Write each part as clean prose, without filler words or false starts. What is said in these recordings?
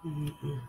Mhm.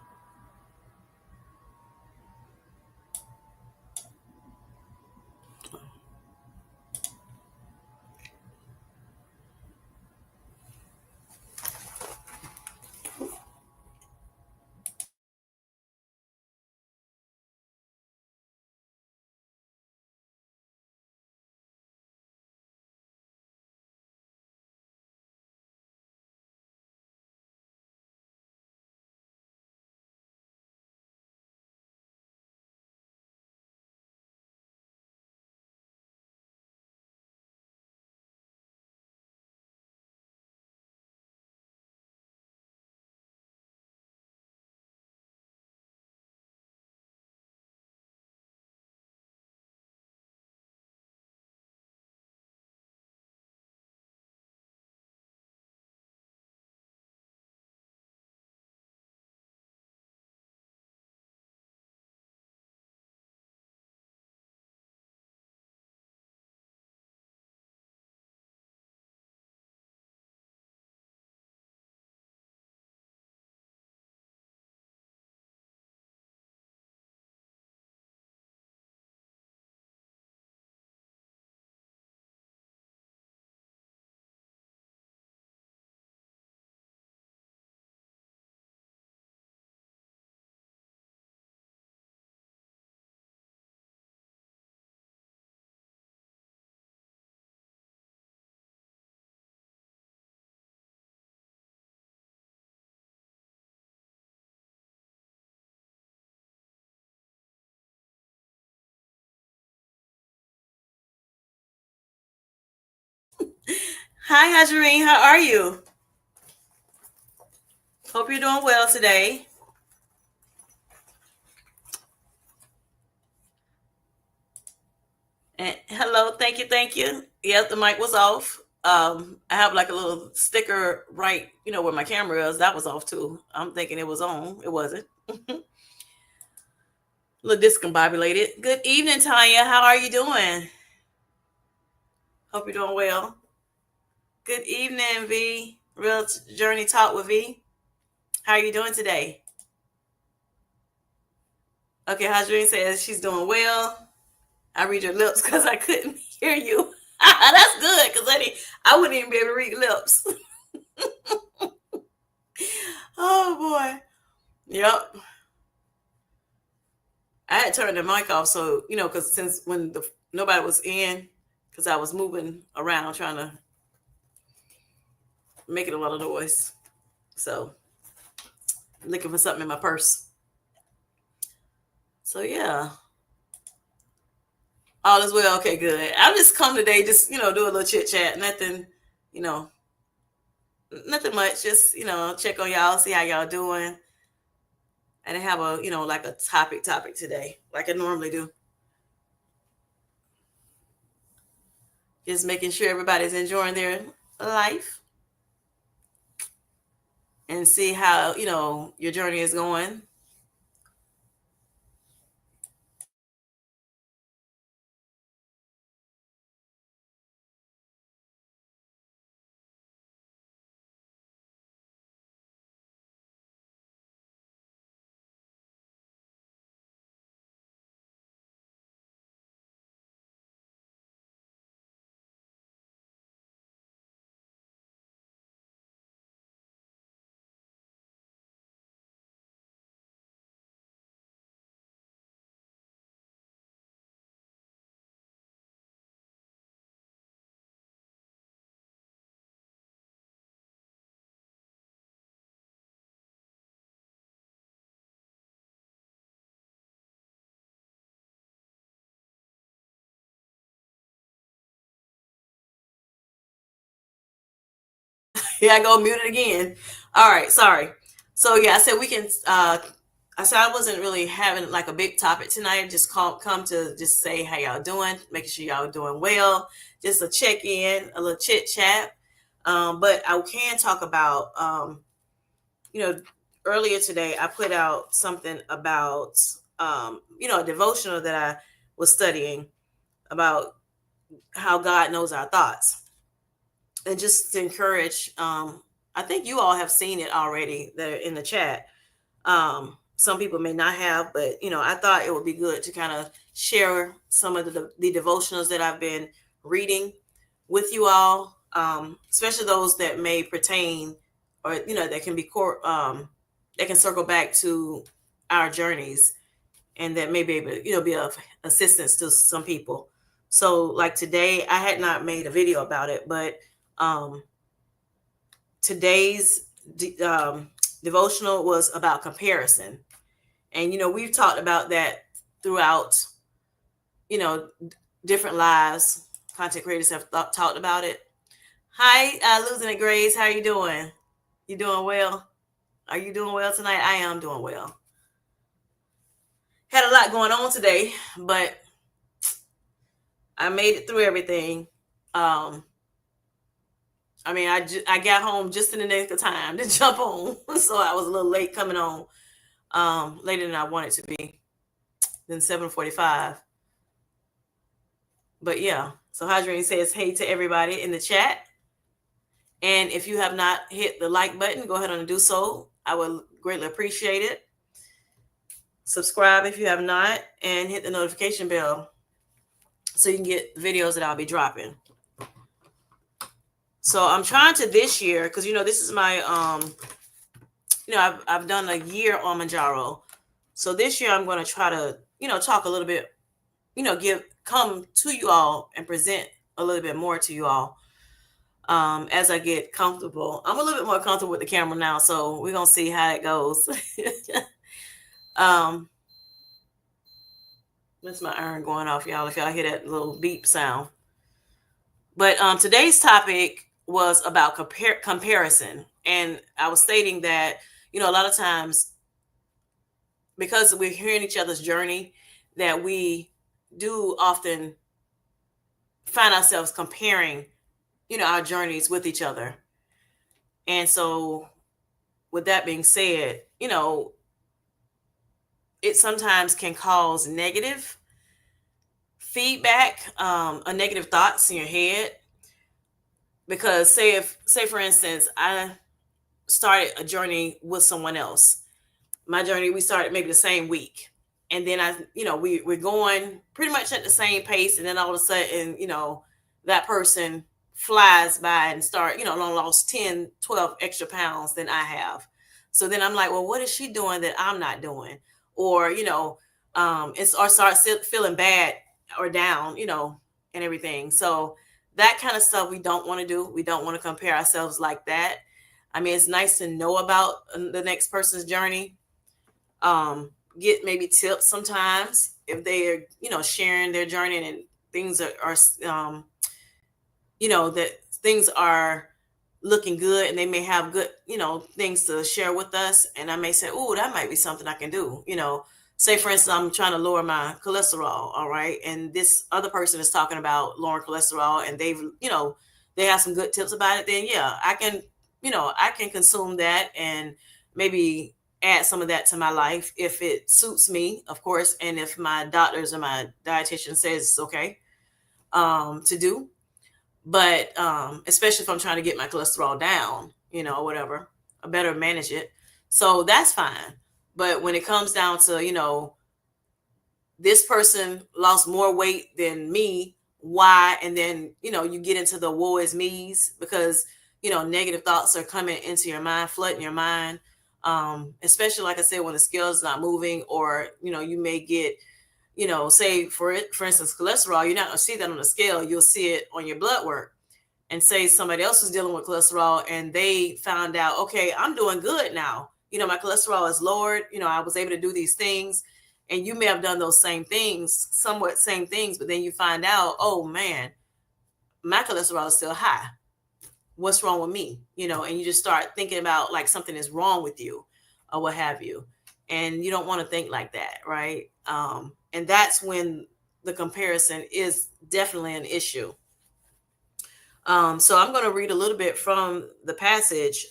Hi, Hajarine. How are you? Hope you're doing well today. And hello, thank you, thank you. Yep, the mic was off. I have like a little sticker right, where my camera is. That was off too. I'm thinking it was on. It wasn't. A little discombobulated. Good evening, Tanya. How are you doing? Hope you're doing well. Good evening, V. Real Journey Talk with V. How are you doing today? Okay, Hadrine says she's doing well. I read your lips because I couldn't hear you. That's good because I wouldn't even be able to read lips. Oh boy. Yep. I had turned the mic off so because since when the nobody was in, because I was moving around trying to make it a lot of noise. So looking for something in my purse. So yeah. All is well. Okay, good. I'll just come today, just do a little chit chat. You know, nothing much. Just check on y'all, see how y'all doing, and have a like a topic today, like I normally do. Just making sure everybody's enjoying their life and see how your journey is going. Yeah, I go mute it again. All right, sorry. So yeah, I said we can. I said I wasn't really having like a big topic tonight. Just come to just say how y'all doing, making sure y'all doing well. Just a check in, a little chit chat. But I can talk about you know earlier today I put out something about a devotional that I was studying about how God knows our thoughts, and just to encourage. I think you all have seen it already there in the chat. Some people may not have, but I thought it would be good to kind of share some of the devotionals that I've been reading with you all, especially those that may pertain, or that can be that can circle back to our journeys, and that may be able to be of assistance to some people. So like today, I had not made a video about it, but um, today's devotional was about comparison. And we've talked about that throughout you know different lives. Content creators have talked about it. Hi, Losing it Grace, how are you doing? You doing well? Are you doing well tonight? I am doing well. Had a lot going on today, but I made it through everything. um I got home just in the nick of time to jump on. So I was a little late coming on, later than I wanted to be, than 7:45. But yeah, so Hadrian says hey to everybody in the chat. And if you have not hit the like button, go ahead and do so. I would greatly appreciate it. Subscribe if you have not, and hit the notification bell so you can get videos that I'll be dropping. So I'm trying to this year, because this is my I've done a year on Manjaro. So this year I'm going to try to talk a little bit, come to you all and present a little bit more to you all, as I get comfortable. I'm a little bit more comfortable with the camera now, so we're gonna see how it goes. That's my iron going off, y'all, if y'all hear that little beep sound. But today's topic was about comparison. And I was stating that a lot of times, because we're hearing each other's journey, that we do often find ourselves comparing our journeys with each other. And so with that being said, it sometimes can cause negative feedback, or negative thoughts in your head. Because say for instance, I started a journey with someone else. My journey, we started maybe the same week. And then we're going pretty much at the same pace. And then all of a sudden, that person flies by and lost 10, 12 extra pounds than I have. So then I'm like, well, what is she doing that I'm not doing? Or, or start feeling bad or down, and everything. So that kind of stuff we don't want to do. We don't want to compare ourselves like that. I mean, it's nice to know about the next person's journey. Get maybe tips sometimes if they are, sharing their journey, and things are that things are looking good, and they may have good, things to share with us. And I may say, oh, that might be something I can do. Say for instance, I'm trying to lower my cholesterol. All right. And this other person is talking about lowering cholesterol, and they have some good tips about it. Then yeah, I can consume that and maybe add some of that to my life if it suits me, of course. And if my doctors or my dietitian says it's okay, to do. But especially if I'm trying to get my cholesterol down, whatever, I better manage it. So that's fine. But when it comes down to, this person lost more weight than me, why? And then, you get into the woe is me's, because, negative thoughts are coming into your mind, flooding your mind. Especially, like I said, when the scale is not moving, or, you may get, say for instance, cholesterol, you're not going to see that on the scale. You'll see it on your blood work. And say somebody else is dealing with cholesterol, and they found out, okay, I'm doing good now. My cholesterol is lowered. I was able to do these things. And you may have done those same things, somewhat same things, but then you find out, oh man, my cholesterol is still high. What's wrong with me? And you just start thinking about like something is wrong with you or what have you. And you don't want to think like that, right? And that's when the comparison is definitely an issue. So I'm going to read a little bit from the passage,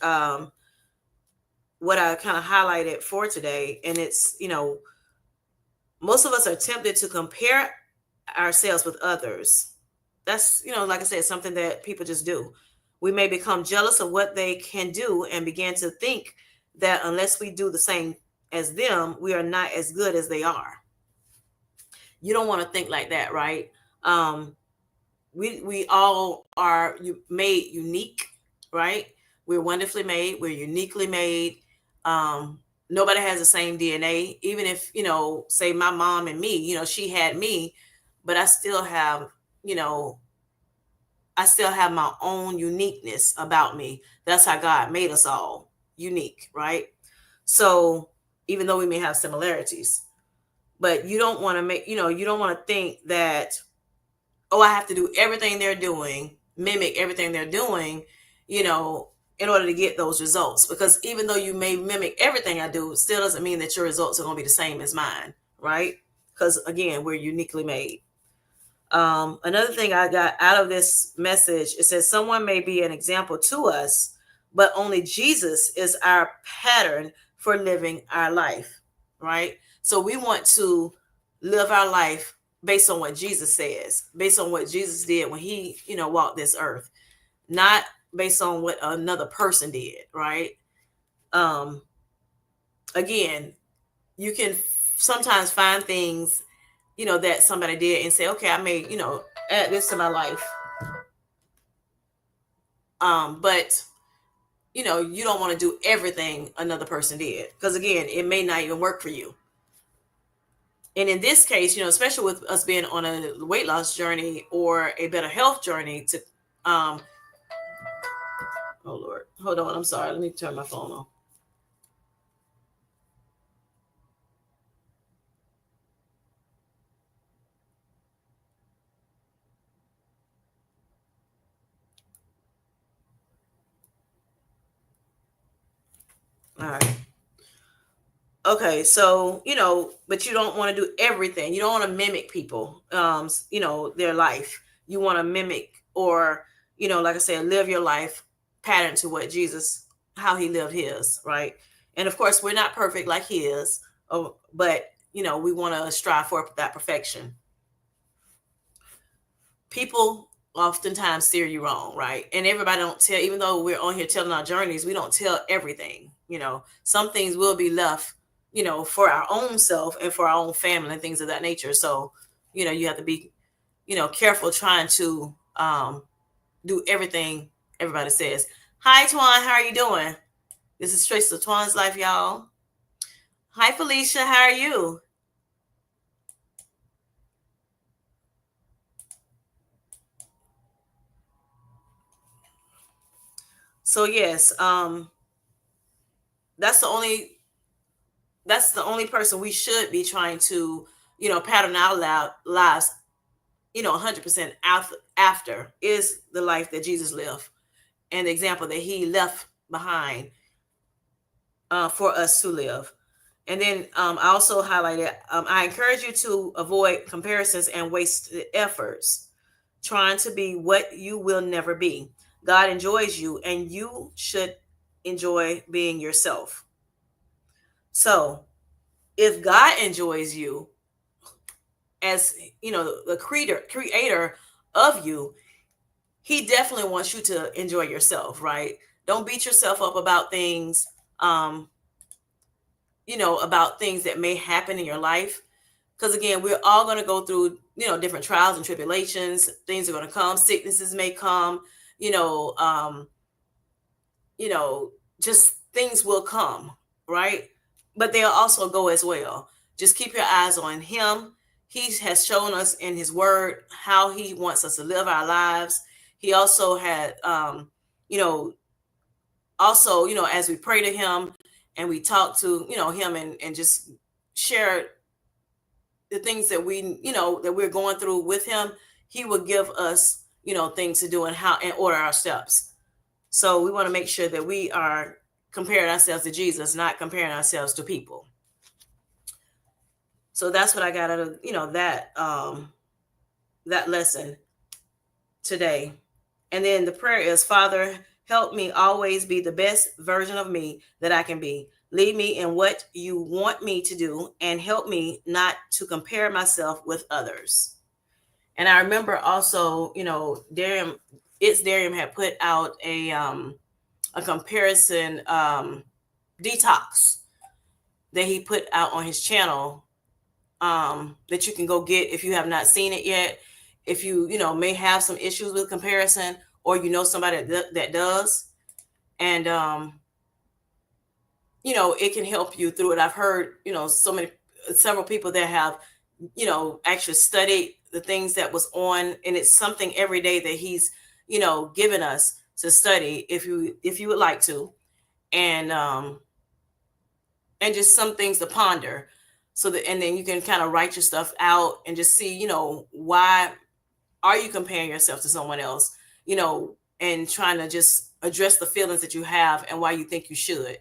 what I kind of highlighted for today. And it's, most of us are tempted to compare ourselves with others. That's, like I said, something that people just do. We may become jealous of what they can do and begin to think that unless we do the same as them, we are not as good as they are. You don't want to think like that, right? Um, we all are made unique, right? We're wonderfully made. We're uniquely made. Nobody has the same DNA. Even if, say my mom and me, she had me, but you know, I still have my own uniqueness about me. That's how God made us all unique, right? So even though we may have similarities, but you don't want to you don't want to think that, oh, I have to do everything they're doing, mimic everything they're doing, you know, in order to get those results. Because even though you may mimic everything I do, it still doesn't mean that your results are going to be the same as mine, right? Because again, we're uniquely made. Another thing I got out of this message, it says someone may be an example to us, but only Jesus is our pattern for living our life, right? So we want to live our life based on what Jesus says, based on what Jesus did when he, walked this earth, not based on what another person did, right? Um, Again, you can sometimes find things, that somebody did and say, okay, I may, add this to my life. But you don't want to do everything another person did, because again, it may not even work for you. And in this case, especially with us being on a weight loss journey or a better health journey to, um, oh Lord, hold on, I'm sorry. Let me turn my phone on. All right. Okay, so but you don't want to do everything. You don't want to mimic people, their life. You want to mimic, or like I said, live your life pattern to what Jesus, how he lived his, right? And of course, we're not perfect like he is, but we want to strive for that perfection. People oftentimes steer you wrong, right? And everybody don't tell, even though we're on here telling our journeys, we don't tell everything. Some things will be left, for our own self and for our own family and things of that nature. So, you have to be, careful trying to do everything everybody says. Hi, Twan. How are you doing? This is Trace of Twan's Life, y'all. Hi, Felicia. How are you? So yes, that's the only that's the only person we should be trying to, pattern our lives, 100% after is the life that Jesus lived and the example that he left behind for us to live. And then I also highlighted, I encourage you to avoid comparisons and wasted efforts, trying to be what you will never be. God enjoys you, and you should enjoy being yourself. So if God enjoys you as, the creator of you, he definitely wants you to enjoy yourself, right? Don't beat yourself up about things, um, about things that may happen in your life. Because again, we're all going to go through, different trials and tribulations. Things are going to come, sicknesses may come, you know, um, you know, just things will come, right? But they'll also go as well. Just keep your eyes on him. He has shown us in his word how he wants us to live our lives. He also had, you know, as we pray to him and we talk to, him and just share the things that that we're going through with him, he will give us, things to do and how and order our steps. So we want to make sure that we are comparing ourselves to Jesus, not comparing ourselves to people. So that's what I got out of, that lesson today. And then the prayer is, Father, help me always be the best version of me that I can be. Lead me in what you want me to do and help me not to compare myself with others. And I remember also, Darium had put out a comparison detox. that he put out on his channel, that you can go get if you have not seen it yet. If may have some issues with comparison, or somebody that does, and it can help you through it. I've heard several people that have actually studied the things that was on, and it's something every day that he's given us to study if you would like to, and just some things to ponder, so that, and then you can kind of write your stuff out and just see why are you comparing yourself to someone else, and trying to just address the feelings that you have and why you think you should.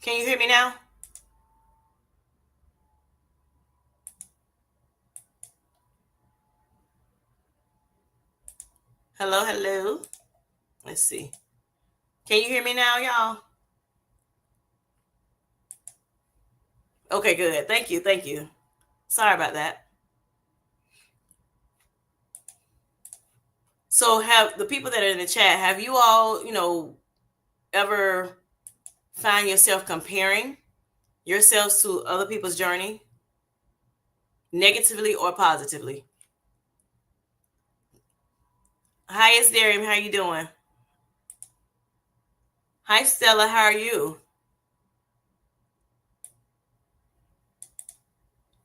Can you hear me now? Hello, hello. Let's see. Can you hear me now, y'all? Okay, good. Thank you. Thank you. Sorry about that. So, have the people that are in the chat, have you all, ever find yourself comparing yourselves to other people's journey, negatively or positively? Hi, it's Darian. How you doing? Hi, Stella. How are you?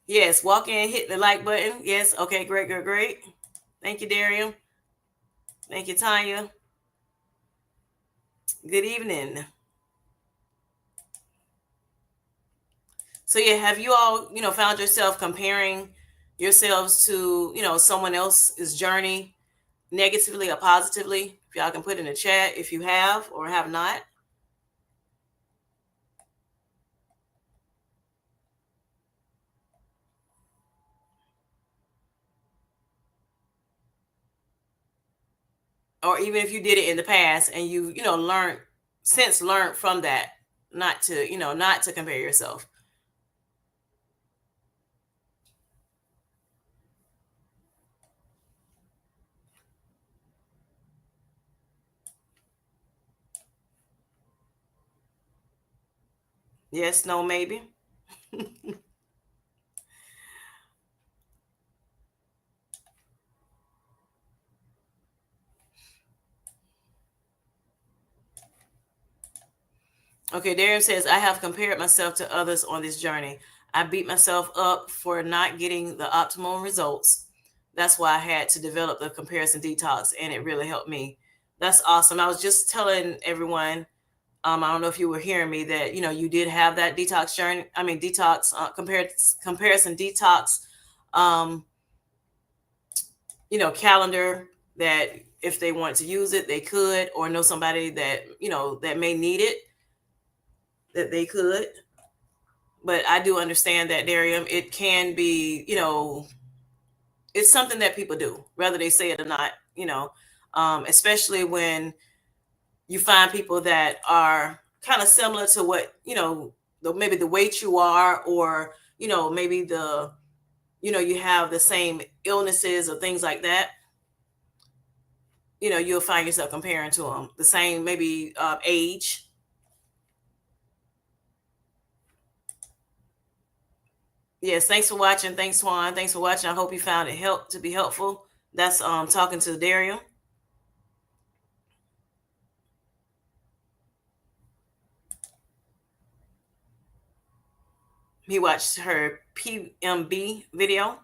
Yes, walk in, hit the like button. Yes, okay, great, great, great. Thank you, Darian. Thank you, Tanya. Good evening. So yeah, have you all, found yourself comparing yourselves to, someone else's journey, negatively or positively? If y'all can put in the chat if you have or have not. Or even if you did it in the past and learned from that, not to compare yourself. Yes, no, maybe. Okay, Darren says, I have compared myself to others on this journey. I beat myself up for not getting the optimal results. That's why I had to develop the comparison detox, and it really helped me. That's awesome. I was just telling everyone, I don't know if you were hearing me that, you did have that detox journey. I mean, detox, comparison detox, um, calendar, that if they want to use it, they could, or know somebody that, that may need it, that they could. But I do understand that, Darium, it can be, it's something that people do, whether they say it or not, especially when you find people that are kind of similar to what, maybe the weight you are, or, maybe you have the same illnesses or things like that. You'll find yourself comparing to them, the same, maybe age. Yes, thanks for watching. Thanks, Swan. Thanks for watching. I hope you found it to be helpful. That's talking to Dario. He watched her PMB video.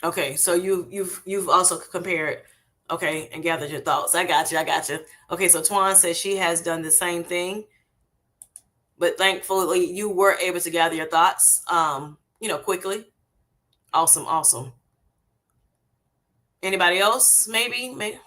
Okay, so you've also compared, okay, and gathered your thoughts. I got you. I got you. Okay, so Twan says she has done the same thing, but thankfully you were able to gather your thoughts, quickly. Awesome, awesome. Anybody else? Maybe.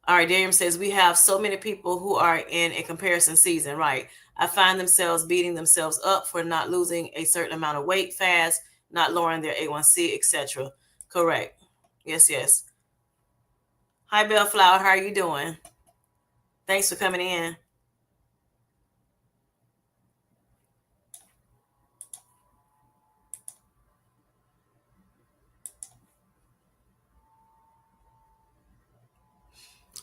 All right, Darium says we have so many people who are in a comparison season, right? I find themselves beating themselves up for not losing a certain amount of weight fast, not lowering their A1C, etc. Correct. Yes, yes. Hi, Bellflower. How are you doing? Thanks for coming in.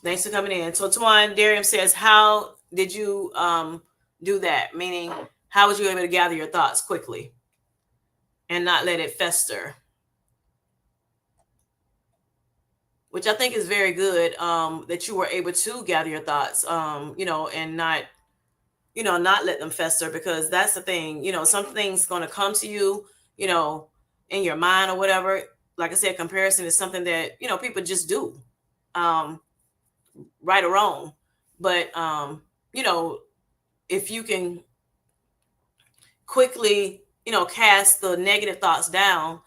Thanks for coming in. So, Twan, Darium says, how did you do that? Meaning, how was you able to gather your thoughts quickly and not let it fester? Which I think is very good, that you were able to gather your thoughts, and not let them fester, because that's the thing, something's going to come to you, you know, in your mind or whatever. Like I said, comparison is something that, people just do, um, right or wrong. But, you know, if you can quickly, cast the negative thoughts down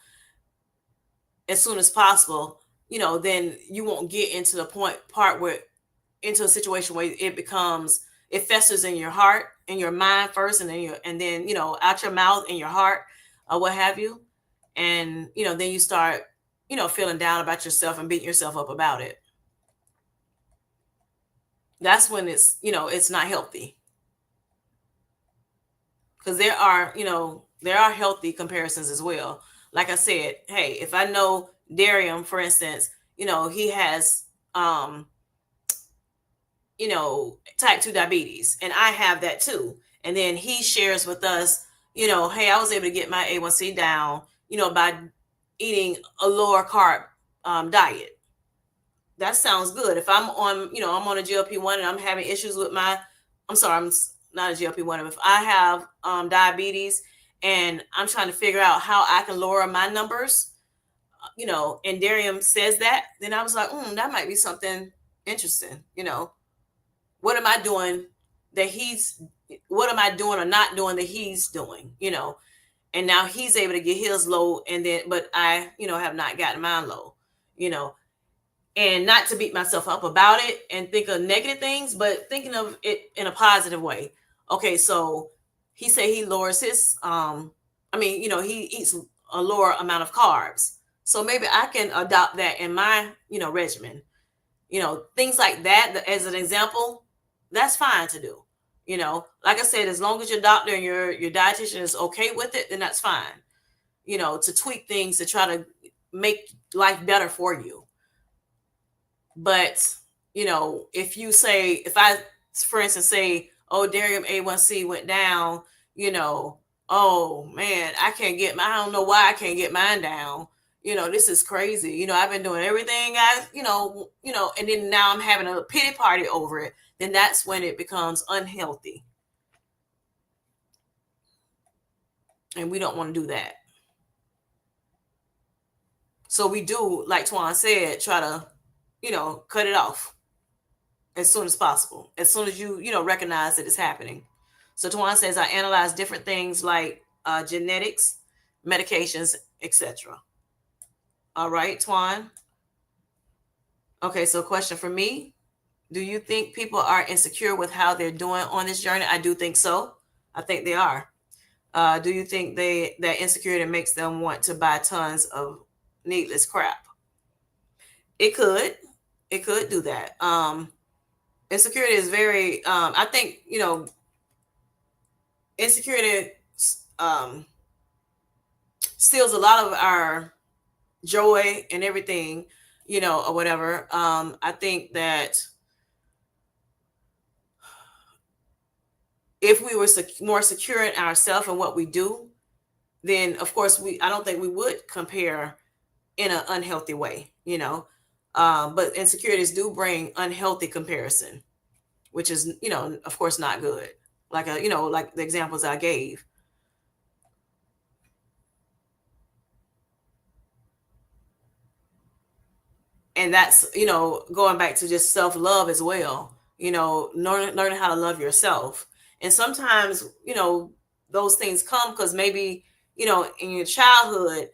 as soon as possible, then you won't get into the part where, into a situation where it festers in your heart, in your mind first, and then out your mouth, in your heart, or what have you. And then you start feeling down about yourself and beating yourself up about it. That's when it's not healthy, because there are healthy comparisons as well. Like I said, hey, if I know Darium, for instance, he has type 2 diabetes, and I have that too. And then he shares with us, hey, I was able to get my A1C down, by eating a lower carb diet. That sounds good. If I'm on a GLP-1 and I'm having issues with I'm sorry, I'm not a GLP-1. If I have diabetes and I'm trying to figure out how I can lower my numbers, and Darium says that, then I was like, that might be something interesting. What am I doing that he's what am I doing or not doing that he's doing, and now he's able to get his low, and then but I, have not gotten mine low, you know, and not to beat myself up about it and think of negative things, but thinking of it in a positive way. Okay, so he said he lowers his he eats a lower amount of carbs. So maybe I can adopt that in my, regimen. Things like that as an example, that's fine to do. Like I said, as long as your doctor and your dietitian is okay with it, then that's fine. To tweak things to try to make life better for you. But, if I, for instance, say, oh, Darium A1C went down, oh man, I don't know why I can't get mine down. This is crazy. I've been doing everything and then now I'm having a pity party over it. Then that's when it becomes unhealthy. And we don't want to do that. So we do, like Twan said, try to, cut it off as soon as possible, as soon as you recognize that it's happening. So Twan says, I analyze different things like genetics, medications, etc. All right, Twan. Okay, so question for me. Do you think people are insecure with how they're doing on this journey? I do think so. I think they are. Do you think that insecurity makes them want to buy tons of needless crap? It could. It could do that. Insecurity is very. I think insecurity um, steals a lot of our joy and everything, or whatever. I think that if we were more secure in ourselves and what we do, then of course I don't think we would compare in an unhealthy way. But insecurities do bring unhealthy comparison, which is, of course not good. Like the examples I gave. And that's, going back to just self-love as well, learning how to love yourself. And sometimes, those things come because maybe, in your childhood,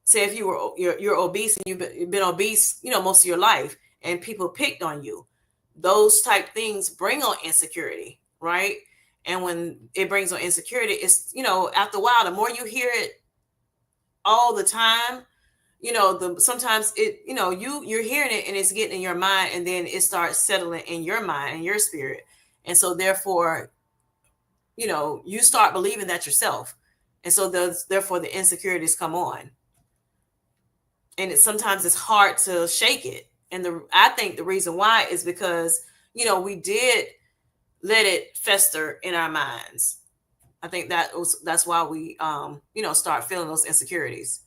say if you're obese and you've been obese, most of your life, and people picked on you, those type things bring on insecurity, right? And when it brings on insecurity, it's, after a while, the more you hear it all the time, the sometimes it, you're hearing it and it's getting in your mind, and then it starts settling in your mind and your spirit. And so therefore, you start believing that yourself. And so therefore the insecurities come on, and sometimes it's hard to shake it. And I think the reason why is because we did let it fester in our minds. I think that's why we start feeling those insecurities.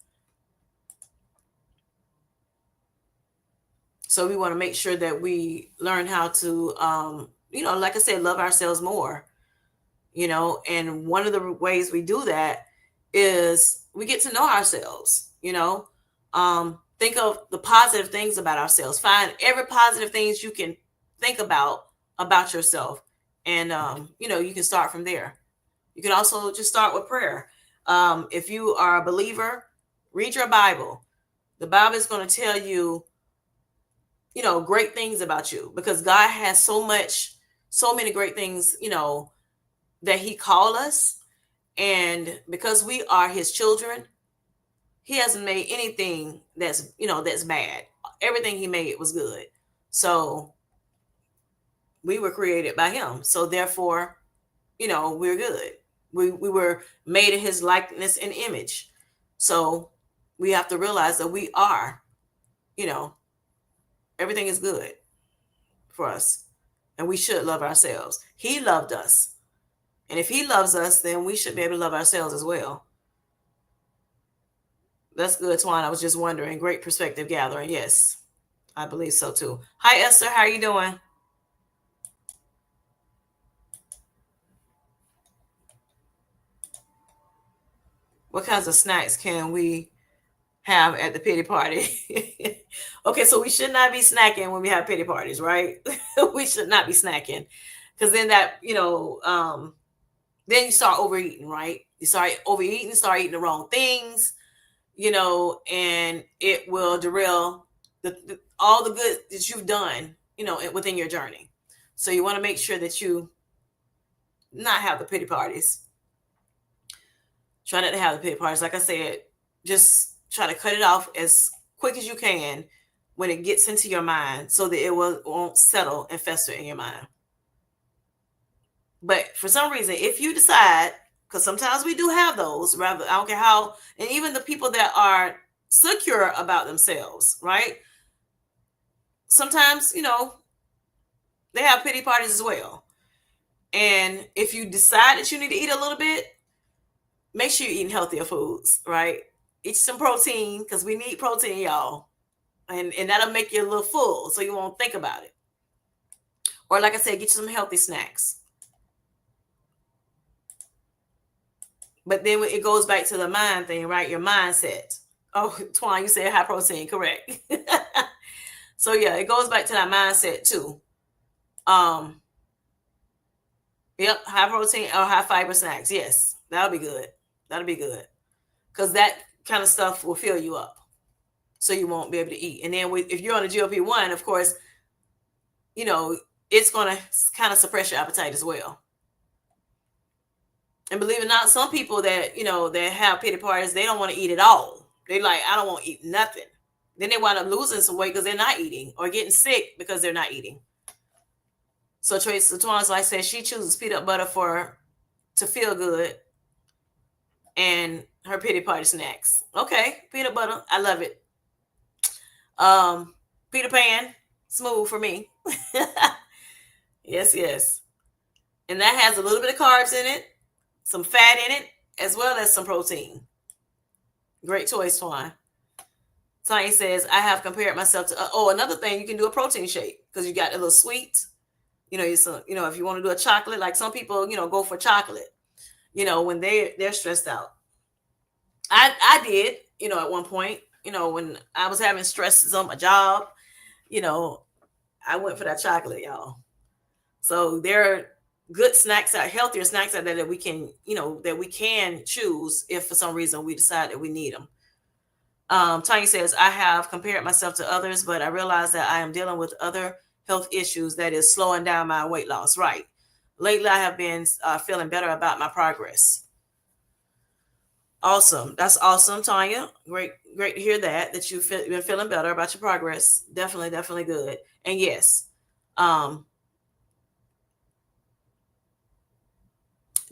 So we want to make sure that we learn how to like I said, love ourselves more. And one of the ways we do that is we get to know ourselves. Think of the positive things about ourselves. Find every positive things you can think about yourself. And you can start from there. You can also just start with prayer. If you are a believer, read your Bible. The Bible is going to tell you, great things about you, because God has so many great things, that he called us. And because we are his children, he hasn't made anything that's bad. Everything he made was good. So we were created by him. So therefore, we're good. We were made in his likeness and image. So we have to realize that we are, you know, everything is good for us. And we should love ourselves. He loved us. And if he loves us, then we should be able to love ourselves as well. That's good, Twan. I was just wondering. Great perspective gathering. Yes, I believe so too. Hi, Esther. How are you doing? What kinds of snacks can we have at the pity party? Okay, so we should not be snacking when we have pity parties, right? We should not be snacking, because then then you start overeating, right? You start overeating, start eating the wrong things, and it will derail all the good that you've done, within your journey. So you want to make sure that you not have the pity parties. Try not to have the pity parties. Like I said, just try to cut it off as quick as you can when it gets into your mind, so that won't settle and fester in your mind. But for some reason, if you decide, because sometimes we do have those, rather, I don't care how, and even the people that are secure about themselves, right? Sometimes, they have pity parties as well. And if you decide that you need to eat a little bit, make sure you're eating healthier foods, right? Eat some protein, because we need protein, y'all. And that'll make you a little full, so you won't think about it. Or like I said, get you some healthy snacks. But then it goes back to the mind thing, right? Your mindset. Oh, Twan, you said high protein, correct. So yeah, it goes back to that mindset too. Um, yep, high protein or high fiber snacks. Yes, that'll be good. That'll be good because that kind of stuff will fill you up, so you won't be able to eat. And then if you're on a GLP-1, of course, you know it's going to kind of suppress your appetite as well. And believe it or not, some people that that have pity parties, they don't want to eat at all. They like, I don't want to eat nothing. Then they wind up losing some weight because they're not eating, or getting sick because they're not eating. So Tracy Swan's like says she chooses peanut butter for to feel good, and her pity party snacks. Okay, peanut butter, I love it. Um, Peter Pan, smooth for me. Yes, yes, and that has a little bit of carbs in it, some fat in it, as well as some protein. Great choice, Twan. Tanya says, I have compared myself to, oh, another thing, you can do a protein shake because you got a little sweet. If you want to do a chocolate, like some people, go for chocolate, when they're stressed out. I did, at one point, when I was having stresses on my job, you know, I went for that chocolate, y'all. So there are good snacks out, healthier snacks out there that we can, that we can choose if for some reason we decide that we need them. Tanya says, I have compared myself to others, but I realize that I am dealing with other health issues that is slowing down my weight loss. Right. Lately, I have been feeling better about my progress. Awesome. That's awesome, Tanya. Great, great to hear that you've been feeling better about your progress. Definitely, definitely good. And yes, um,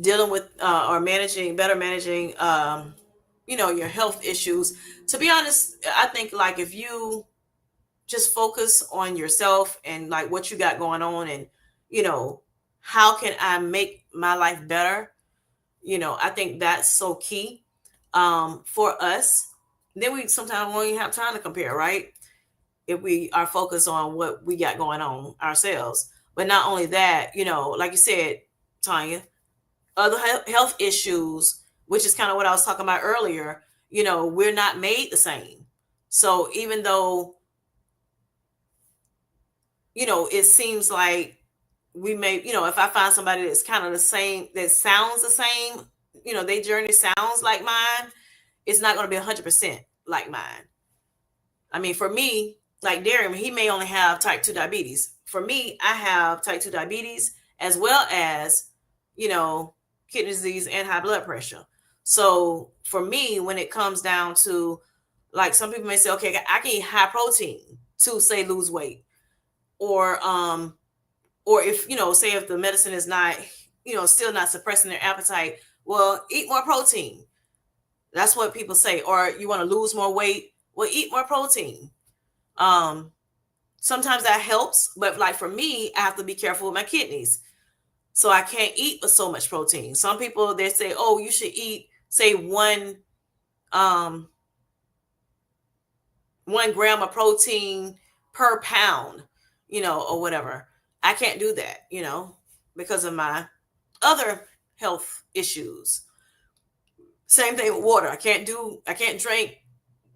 dealing with or managing, your health issues. To be honest, I think like if you just focus on yourself and like what you got going on, and you know how can I make my life better, I think that's so key for us. Then we sometimes won't even have time to compare, right? If we are focused on what we got going on ourselves. But not only that, like you said, Tanya, other health issues, which is kind of what I was talking about earlier, we're not made the same. So even though it seems like we may, if I find somebody that's kind of the same, that sounds the same, their journey sounds like mine, it's not going to be 100% like mine. I mean, for me, like Darren, he may only have type 2 diabetes. For me, I have type 2 diabetes as well as, kidney disease and high blood pressure. So for me, when it comes down to, like, some people may say, okay, I can eat high protein to say lose weight, or if say if the medicine is not still not suppressing their appetite, well, eat more protein. That's what people say. Or you want to lose more weight, well, eat more protein. um Sometimes that helps, but like for me, I have to be careful with my kidneys, so I can't eat with so much protein. Some people, they say, oh, you should eat, say, um 1 gram of protein per pound, or whatever. I can't do that, because of my other health issues. Same thing with water. I can't drink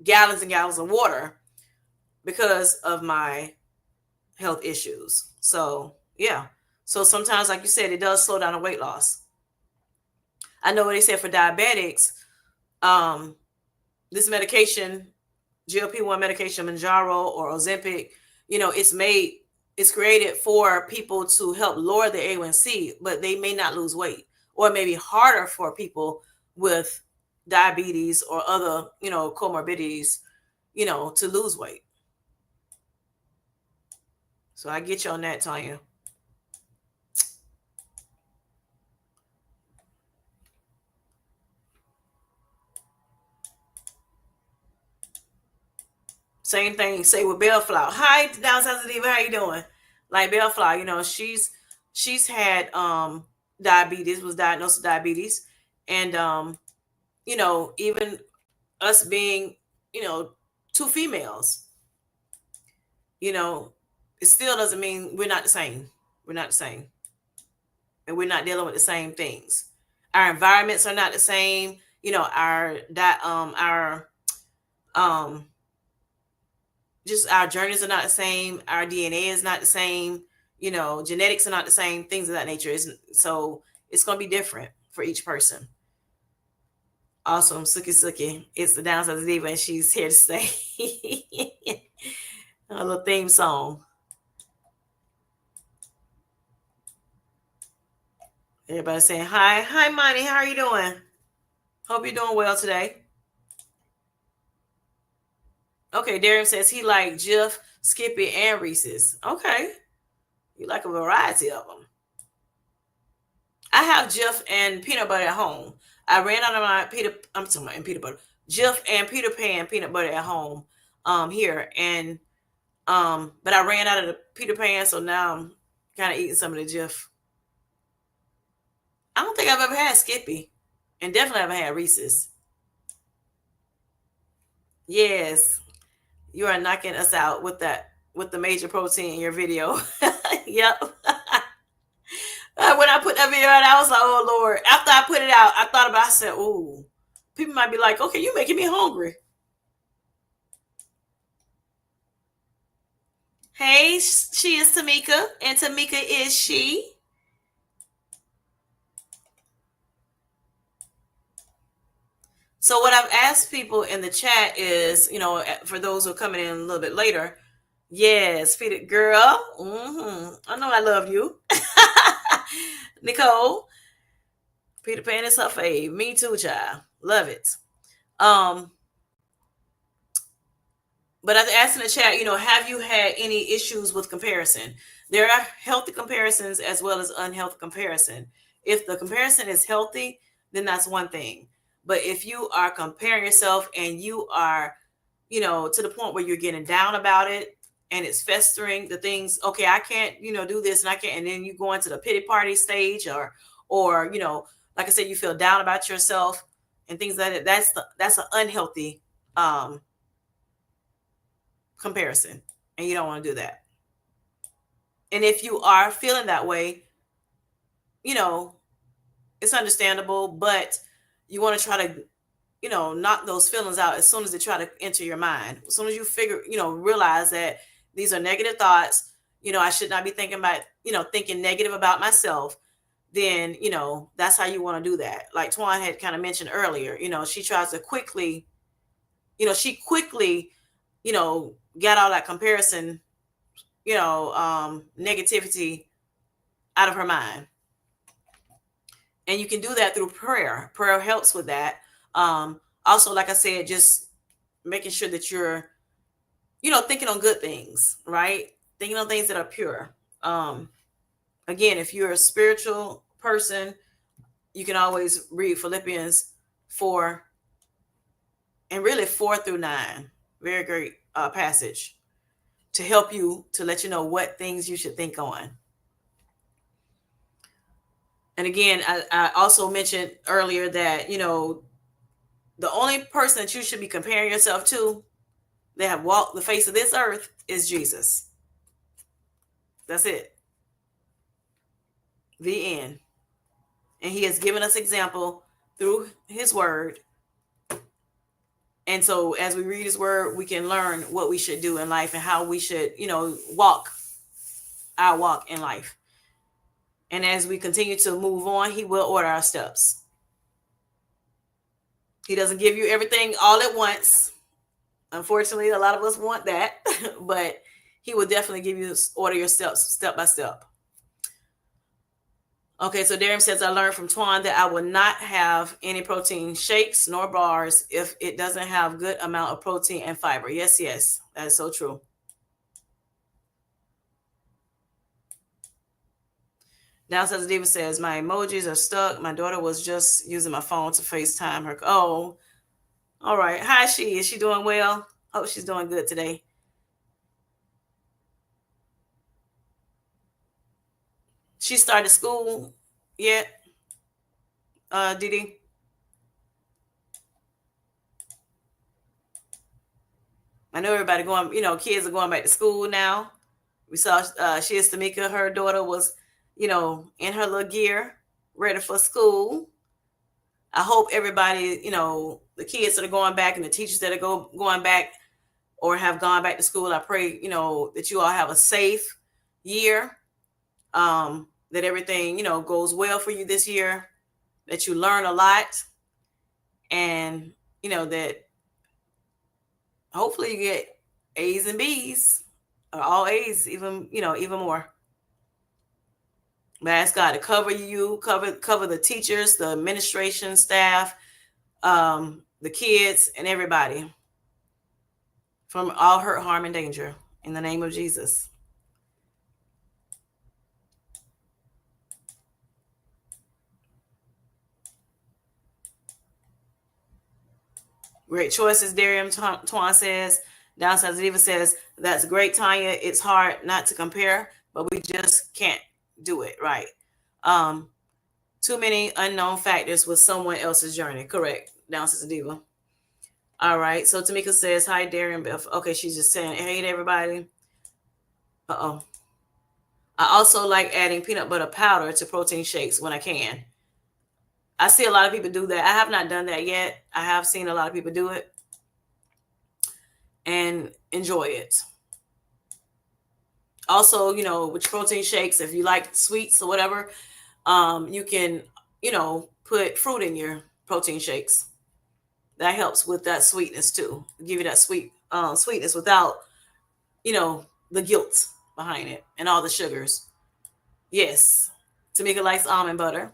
gallons and gallons of water because of my health issues. So yeah. So sometimes, like you said, it does slow down the weight loss. I know what they said for diabetics, um, this medication, GLP-1 medication, Manjaro or Ozempic, it's created for people to help lower the A1C, but they may not lose weight, or it may be harder for people with diabetes or other, comorbidities, to lose weight. So I get you on that, Tanya. Same thing, say with Bellflower. Hi, Downtown Diva, how you doing? Like Bellflower, she's had diabetes, was diagnosed with diabetes, and even us being, two females, you know, it still doesn't mean we're not the same. We're not the same, and we're not dealing with the same things. Our environments are not the same. Our that our Um, just our journeys are not the same. Our DNA is not the same. Genetics are not the same. Things of that nature isn't. So it's going to be different for each person. Awesome, Suki Suki. It's the Downside Diva, and she's here to stay. A little theme song. Everybody saying hi. Hi, Money. How are you doing? Hope you're doing well today. Okay, Darren says he like Jif, Skippy, and Reese's. Okay, you like a variety of them. I have Jif and peanut butter at home. I ran out of my I'm talking about peanut butter. Jif and Peter Pan peanut butter at home, here, and but I ran out of the Peter Pan, so now I'm kind of eating some of the Jif. I don't think I've ever had Skippy, and definitely haven't had Reese's. Yes, you are knocking us out with that, with the major protein in your video. Yep. When I put that video out, I was like, oh Lord. After I put it out, I thought about it, I said, ooh, people might be like, okay, you making me hungry. Hey, she is Tamika, and Tamika is she. So what I've asked people in the chat is, for those who are coming in a little bit later, yes, feed it, girl. I know I love you. Nicole, Peter Pan is her fave. Me too, child. Love it. But I've asked in the chat, have you had any issues with comparison? There are healthy comparisons as well as unhealthy comparison. If the comparison is healthy, then that's one thing. But if you are comparing yourself and you are, to the point where you're getting down about it and it's festering, the things, okay, I can't, do this and I can't, and then you go into the pity party stage, or like I said, you feel down about yourself and things like that. That's an unhealthy comparison, and you don't want to do that. And if you are feeling that way, it's understandable, but you want to try to knock those feelings out as soon as they try to enter your mind. As soon as you realize that these are negative thoughts, I should not be thinking about thinking negative about myself, then that's how you want to do that. Like Twan had kind of mentioned earlier, she tries to quickly get all that comparison, negativity out of her mind. And you can do that through prayer. Prayer helps with that. Also, like I said, just making sure that you're, thinking on good things, right? Thinking on things that are pure. Again, if you're a spiritual person, you can always read Philippians 4 and really 4-9. Very great passage to help you, to let you know what things you should think on. And again, I also mentioned earlier that, the only person that you should be comparing yourself to that have walked the face of this earth is Jesus. That's it. The end. And he has given us example through his word. And so as we read his word, we can learn what we should do in life and how we should, walk our walk in life. And as we continue to move on, he will order our steps. He doesn't give you everything all at once. Unfortunately, a lot of us want that, but he will definitely give you, order your steps step by step. Okay, so Darren says, I learned from Twan that I will not have any protein shakes nor bars if it doesn't have good amount of protein and fiber. Yes, that is so true. Downstairs, David says, my emojis are stuck. My daughter was just using my phone to FaceTime her. Oh, all right. Hi, is she doing well? Hope she's doing good today. She started school yet? Didi? I know everybody going, kids are going back to school now. We saw she is Tamika, her daughter was, in her little gear, ready for school. I hope everybody, the kids that are going back and the teachers that are going back or have gone back to school. I pray, that you all have a safe year, that everything, goes well for you this year, that you learn a lot, and, that hopefully you get A's and B's, or all A's, even more. But ask God to cover you, cover the teachers, the administration staff, the kids, and everybody from all hurt, harm, and danger. In the name of Jesus. Great choices, Darian Twan says. Downside Diva says, that's great, Tanya. It's hard not to compare, but we just can't do it right. Um, Too many unknown factors with someone else's journey. Correct, Downside Diva. All right. So Tamika says, hi, Darian. Okay, she's just saying, hey, to everybody. Uh-oh. I also like adding peanut butter powder to protein shakes when I can. I see a lot of people do that. I have not done that yet. I have seen a lot of people do it and enjoy it. Also, with protein shakes, if you like sweets or whatever, you can, put fruit in your protein shakes. That helps with that sweetness too. Give you that sweetness without, the guilt behind it and all the sugars. Yes. Tamika likes almond butter.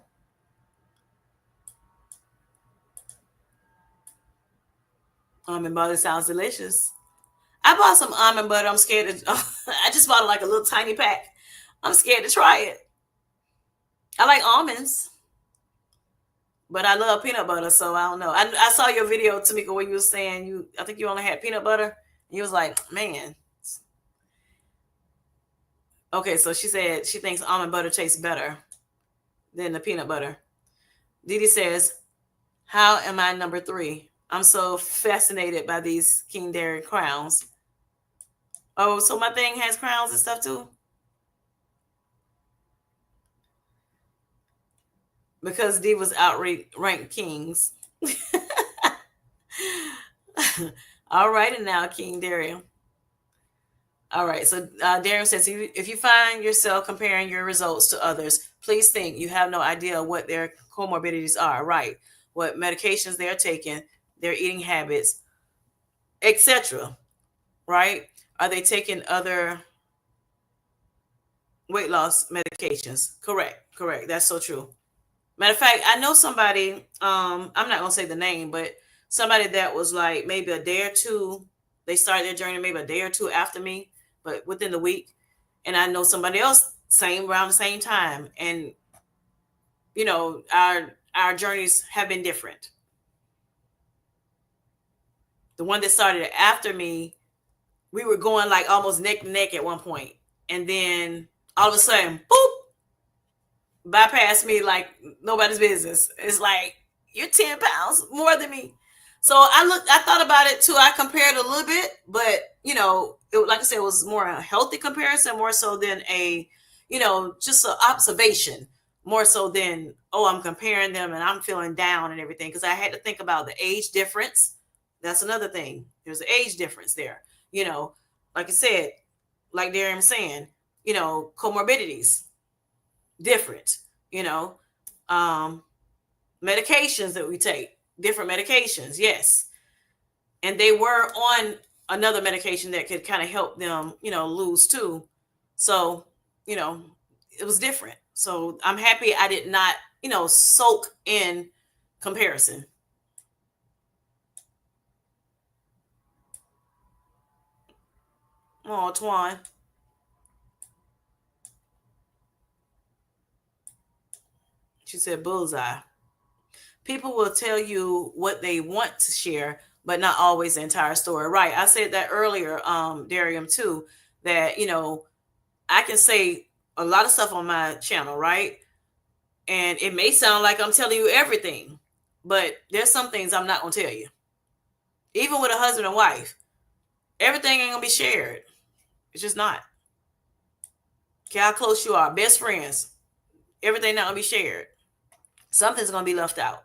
Almond butter sounds delicious. I bought some almond butter. I'm scared to. I just bought like a little tiny pack. I'm scared to try it. I like almonds, but I love peanut butter, so I don't know. I saw your video, Tamika, where you were saying I think you only had peanut butter. And you was like, man. Okay, so she said she thinks almond butter tastes better than the peanut butter. Didi says, how am I number 3? I'm so fascinated by these King Dairy crowns. Oh, so my thing has crowns and stuff too? Because D was outranked kings. All right, and now King Darian. All right, so Darian says, if you find yourself comparing your results to others, please think you have no idea what their comorbidities are, right? What medications they're taking, their eating habits, etc. Right? Are they taking other weight loss medications? Correct. That's so true. Matter of fact, I know somebody, I'm not gonna say the name, but somebody that was like maybe a day or two, they started their journey maybe a day or two after me, but within the week. And I know somebody else same around the same time. And our journeys have been different. The one that started after me, we were going like almost neck to neck at one point. And then all of a sudden, boop, bypass me like nobody's business. It's like, you're 10 pounds more than me. So I thought about it too. I compared a little bit, but like I said, it was more a healthy comparison, more so than a, just an observation, more so than, oh, I'm comparing them and I'm feeling down and everything. Cause I had to think about the age difference. That's another thing. There's an age difference there. Like I said, like Darren was saying, comorbidities, different, medications that we take, different medications, yes. And they were on another medication that could kind of help them, lose too. So, it was different. So I'm happy I did not, soak in comparison. Oh, Twan. She said bullseye. People will tell you what they want to share, but not always the entire story. Right. I said that earlier, Darium, too, that, I can say a lot of stuff on my channel, right? And it may sound like I'm telling you everything, but there's some things I'm not going to tell you. Even with a husband and wife, everything ain't going to be shared. It's just not. Okay, how close you are, best friends, everything not going to be shared. Something's going to be left out.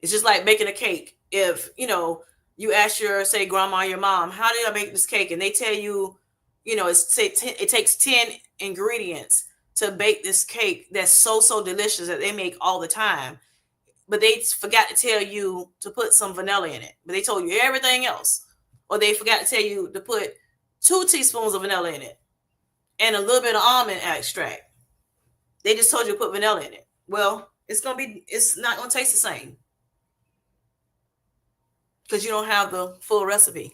It's just like baking a cake. If you ask your, say, grandma, your mom, how did I make this cake, and they tell you, it takes 10 ingredients to bake this cake that's so delicious that they make all the time, but they forgot to tell you to put some vanilla in it, but they told you everything else, or they forgot to tell you to put 2 teaspoons of vanilla in it and a little bit of almond extract. They just told you to put vanilla in it. Well, it's not gonna taste the same because you don't have the full recipe.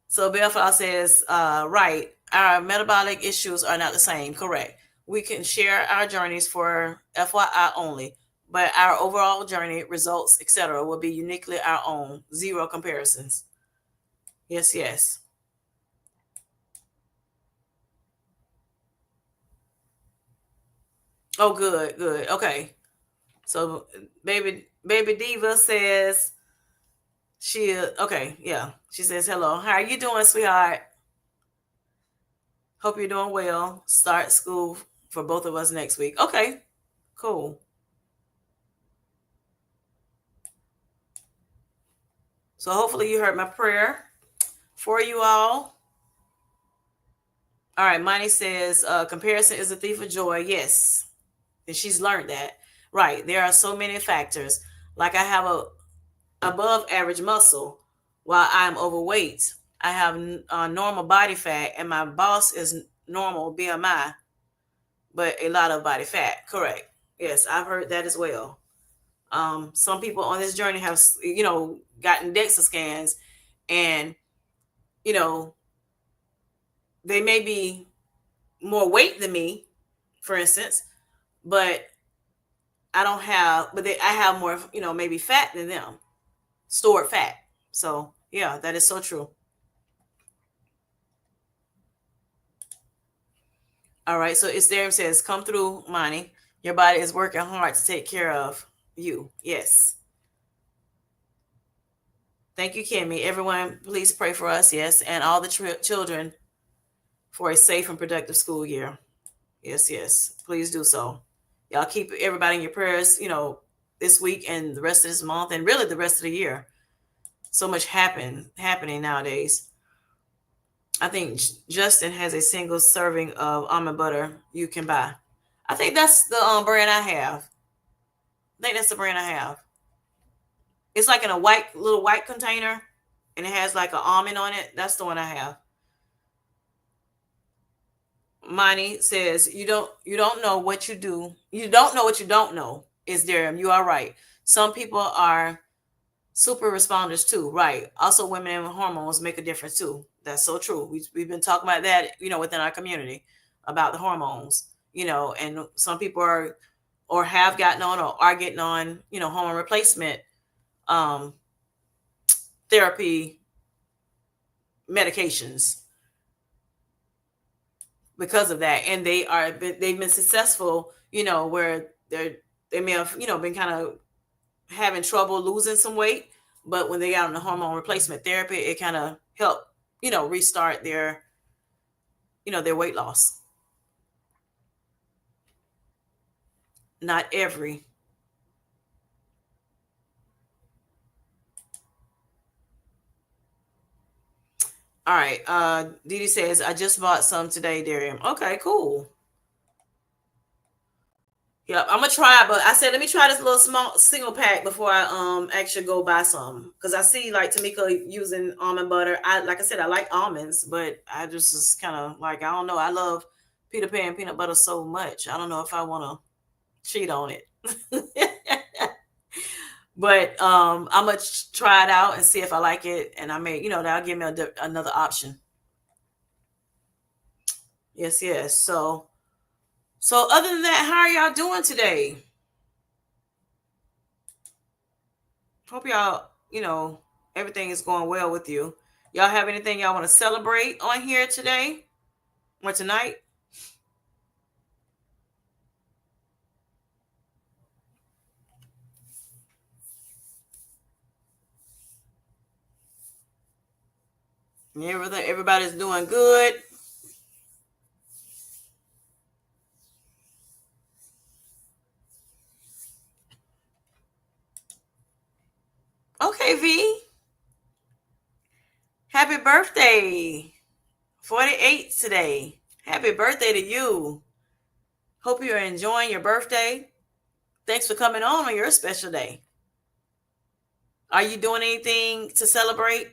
So Belfast says, right, our metabolic issues are not the same. Correct. We can share our journeys for FYI only, but our overall journey, results, etc., will be uniquely our own. Zero comparisons. Yes, yes. Oh, good, good. Okay. So baby diva says okay, yeah. She says hello. How are you doing, sweetheart? Hope you're doing well. Start school for both of us next week. Okay, cool. So hopefully you heard my prayer for you all. All right, Money says comparison is a thief of joy. Yes, and she's learned that. Right, there are so many factors. Like I have a above average muscle while I'm overweight. I have normal body fat, and my boss is normal BMI, but a lot of body fat. Correct. Yes, I've heard that as well. Some people on this journey have, gotten DEXA scans, and you know, they may be more weight than me, for instance, but I have more, maybe fat than them, stored fat. So yeah, that is so true. All right. So it's there. It says, come through, Monty. Your body is working hard to take care of you. Yes. Thank you, Kimmy. Everyone, please pray for us. Yes. And all the children for a safe and productive school year. Yes, yes. Please do so. Y'all keep everybody in your prayers, this week and the rest of this month and really the rest of the year. So much happening nowadays. I think Justin has a single serving of almond butter you can buy. I think that's the brand I have. I think that's the brand I have. It's like in a little white container, and it has like an almond on it. That's the one I have. Monty says you don't know what you do. You don't know what you don't know. Is there? You are right. Some people are super responders too, right? Also, women and hormones make a difference too. That's so true. We've been talking about that, within our community about the hormones, and some people are or have gotten on or are getting on, hormone replacement um, therapy medications because of that, and they've been successful, where they may have, been kind of having trouble losing some weight, but when they got on the hormone replacement therapy, it kind of helped, restart their weight loss. Not every. All right. Didi says, I just bought some today, Darian. Okay, cool. Yep, I'm gonna try, but I said let me try this little small single pack before I actually go buy some, because I see like Tamika using almond butter. Like I said, I like almonds, but I just is kind of like, I don't know. I love Peter Pan peanut butter so much. I don't know if I want to cheat on it. But I'm gonna try it out and see if I like it, and I may, that'll give me another option. Yes, yes. So other than that, how are y'all doing today? Hope y'all, everything is going well with you. Y'all have anything y'all want to celebrate on here today or tonight? Everybody's doing good. Happy birthday. 48 today. Happy birthday to you. Hope you're enjoying your birthday. Thanks for coming on your special day. Are you doing anything to celebrate?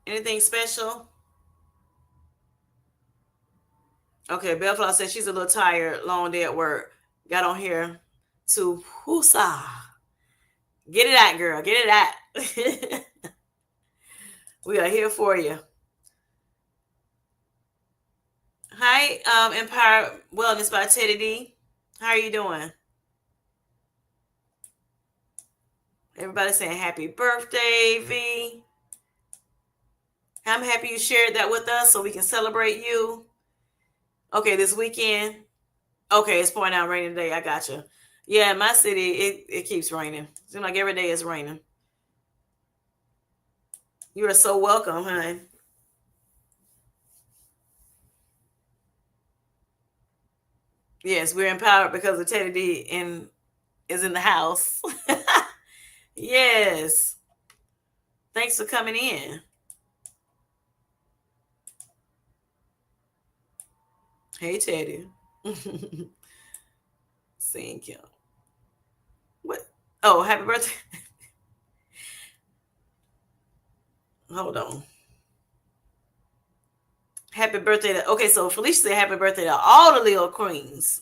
Anything special? Okay, Bellflower says she's a little tired, long day at work. Got on here to whoosa. Get it out, girl. Get it out. We are here for you. Hi, Empire Wellness by Teddy D. How are you doing? Everybody saying happy birthday, V. I'm happy you shared that with us so we can celebrate you. Okay, this weekend. Okay, it's pouring out raining today. I got you. Yeah, in my city, it keeps raining. Seems like every day it's raining. You are so welcome, honey. Yes, we're empowered because of Teddy D and is in the house. Yes. Thanks for coming in. Hey, Teddy. Thank you. What? Oh, happy birthday. Hold on. Happy birthday to, okay, so Felicia said happy birthday to all the little queens.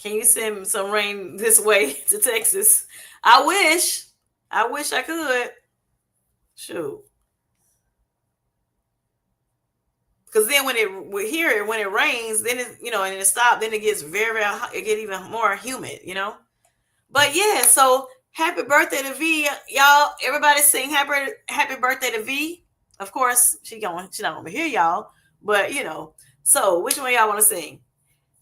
Can you send some rain this way to Texas? I wish. I wish I could. Shoot. Because then when when it rains, then it, and it stops, then it gets very hot, it get even more humid. But yeah, so happy birthday to V, y'all. Everybody sing happy birthday to V. Of course, she not gonna hear y'all, but So which one y'all want to sing?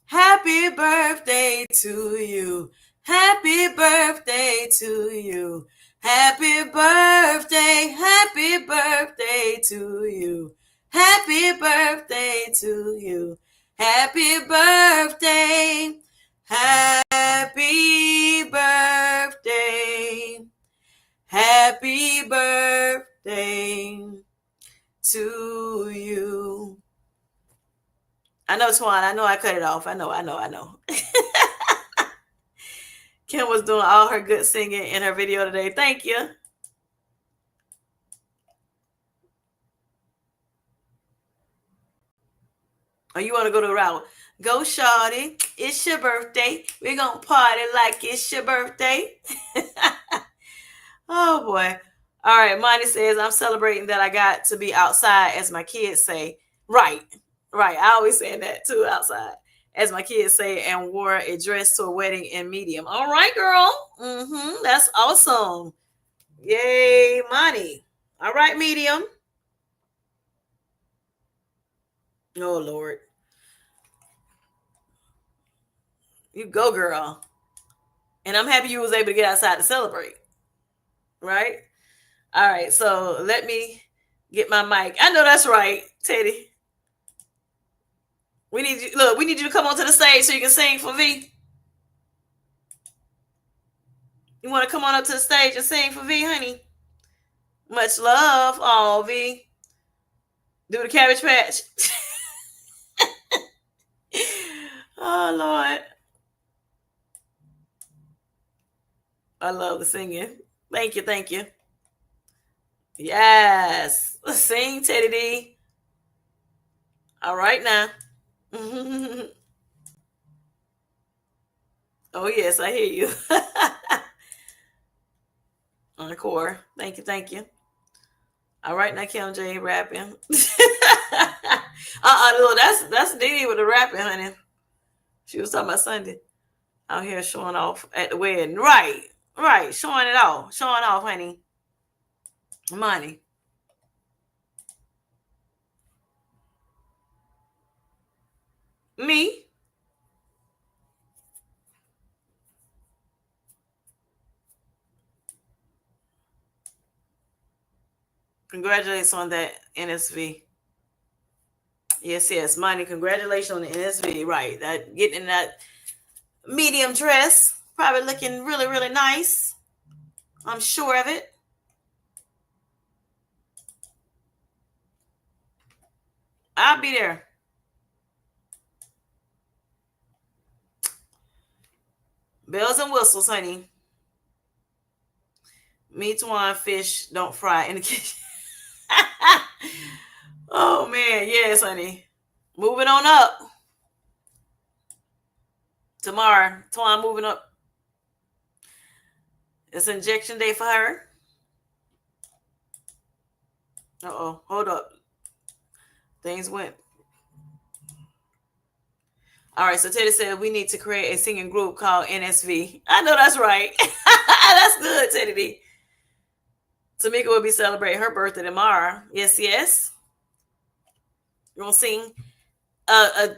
Happy birthday to you. Happy birthday to you. Happy birthday. Happy birthday to you. Happy birthday to you. Happy birthday. Happy birthday. Happy birthday to you. I know, Twan. I know I cut it off. I know. Kim was doing all her good singing in her video today. Thank you. Oh, you want to go to the route? Go, shawty. It's your birthday. We're going to party like it's your birthday. Oh, boy. All right. Monty says, I'm celebrating that I got to be outside, as my kids say. Right. Right. I always say that, too, outside. As my kids say, and wore a dress to a wedding in medium. All right, girl. That's awesome. Yay, money. All right, medium. Oh, Lord. You go, girl. And I'm happy you was able to get outside to celebrate. Right? All right. So let me get my mic. I know that's right, Teddy. We need you. Look, we need you to come onto the stage so you can sing for V. You want to come on up to the stage and sing for V, honey? Much love, all V. Do the Cabbage Patch. Oh, Lord. I love the singing. Thank you. Thank you. Yes. Sing, Teddy D. All right now. Oh, yes, I hear you. Encore. Thank you. Thank you. All right now, Kim J rapping. Look, that's Dee with the rapping, honey. She was talking about Sunday. Out here showing off at the wedding. Right. Right. Showing it off. Showing off, honey. Money. Me. Congratulations on that NSV. Yes, yes. Money. Congratulations on the NSV. Right. That getting that medium dress. Probably looking really, really nice. I'm sure of it. I'll be there. Bells and whistles, honey. Me, Twan, fish don't fry in the kitchen. Oh man, yes, honey. Moving on up tomorrow. Twan moving up. It's injection day for her. Uh-oh, hold up. Things went. All right, so Teddy said we need to create a singing group called NSV. I know that's right. That's good, Teddy D. Tamika will be celebrating her birthday tomorrow. Yes, yes. You want to sing a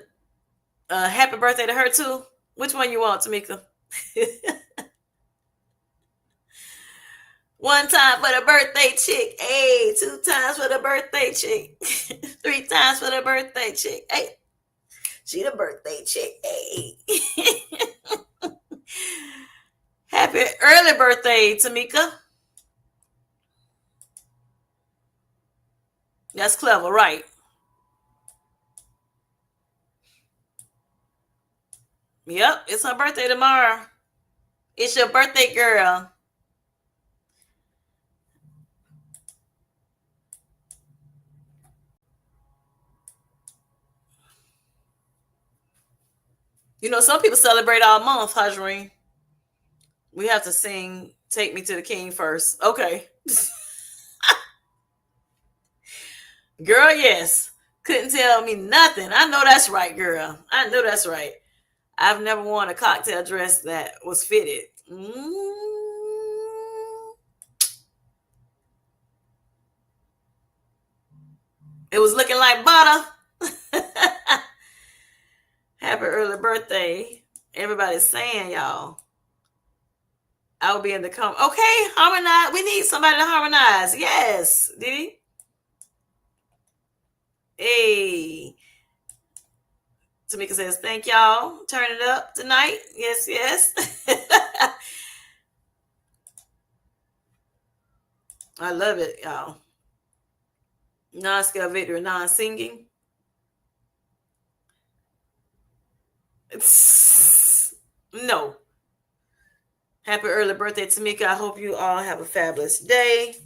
happy birthday to her too? Which one you want, Tamika? One time for the birthday chick. Hey, two times for the birthday chick. Three times for the birthday chick. Hey, she the birthday chick. Hey. Happy early birthday, Tamika. That's clever, right? Yep, it's her birthday tomorrow. It's your birthday, girl. You know, some people celebrate all month, Hajreen. We have to sing Take Me to the King first. Okay. Girl, yes. Couldn't tell me nothing. I know that's right, girl. I know that's right. I've never worn a cocktail dress that was fitted. It was looking like butter. Happy early birthday. Everybody's saying, y'all. I will be in the Okay, harmonize. We need somebody to harmonize. Yes. Did he? Hey. Tamika says, thank y'all. Turn it up tonight. Yes, yes. I love it, y'all. Non-scale victory, non-singing. No. Happy early birthday, Tamika. I hope you all have a fabulous day.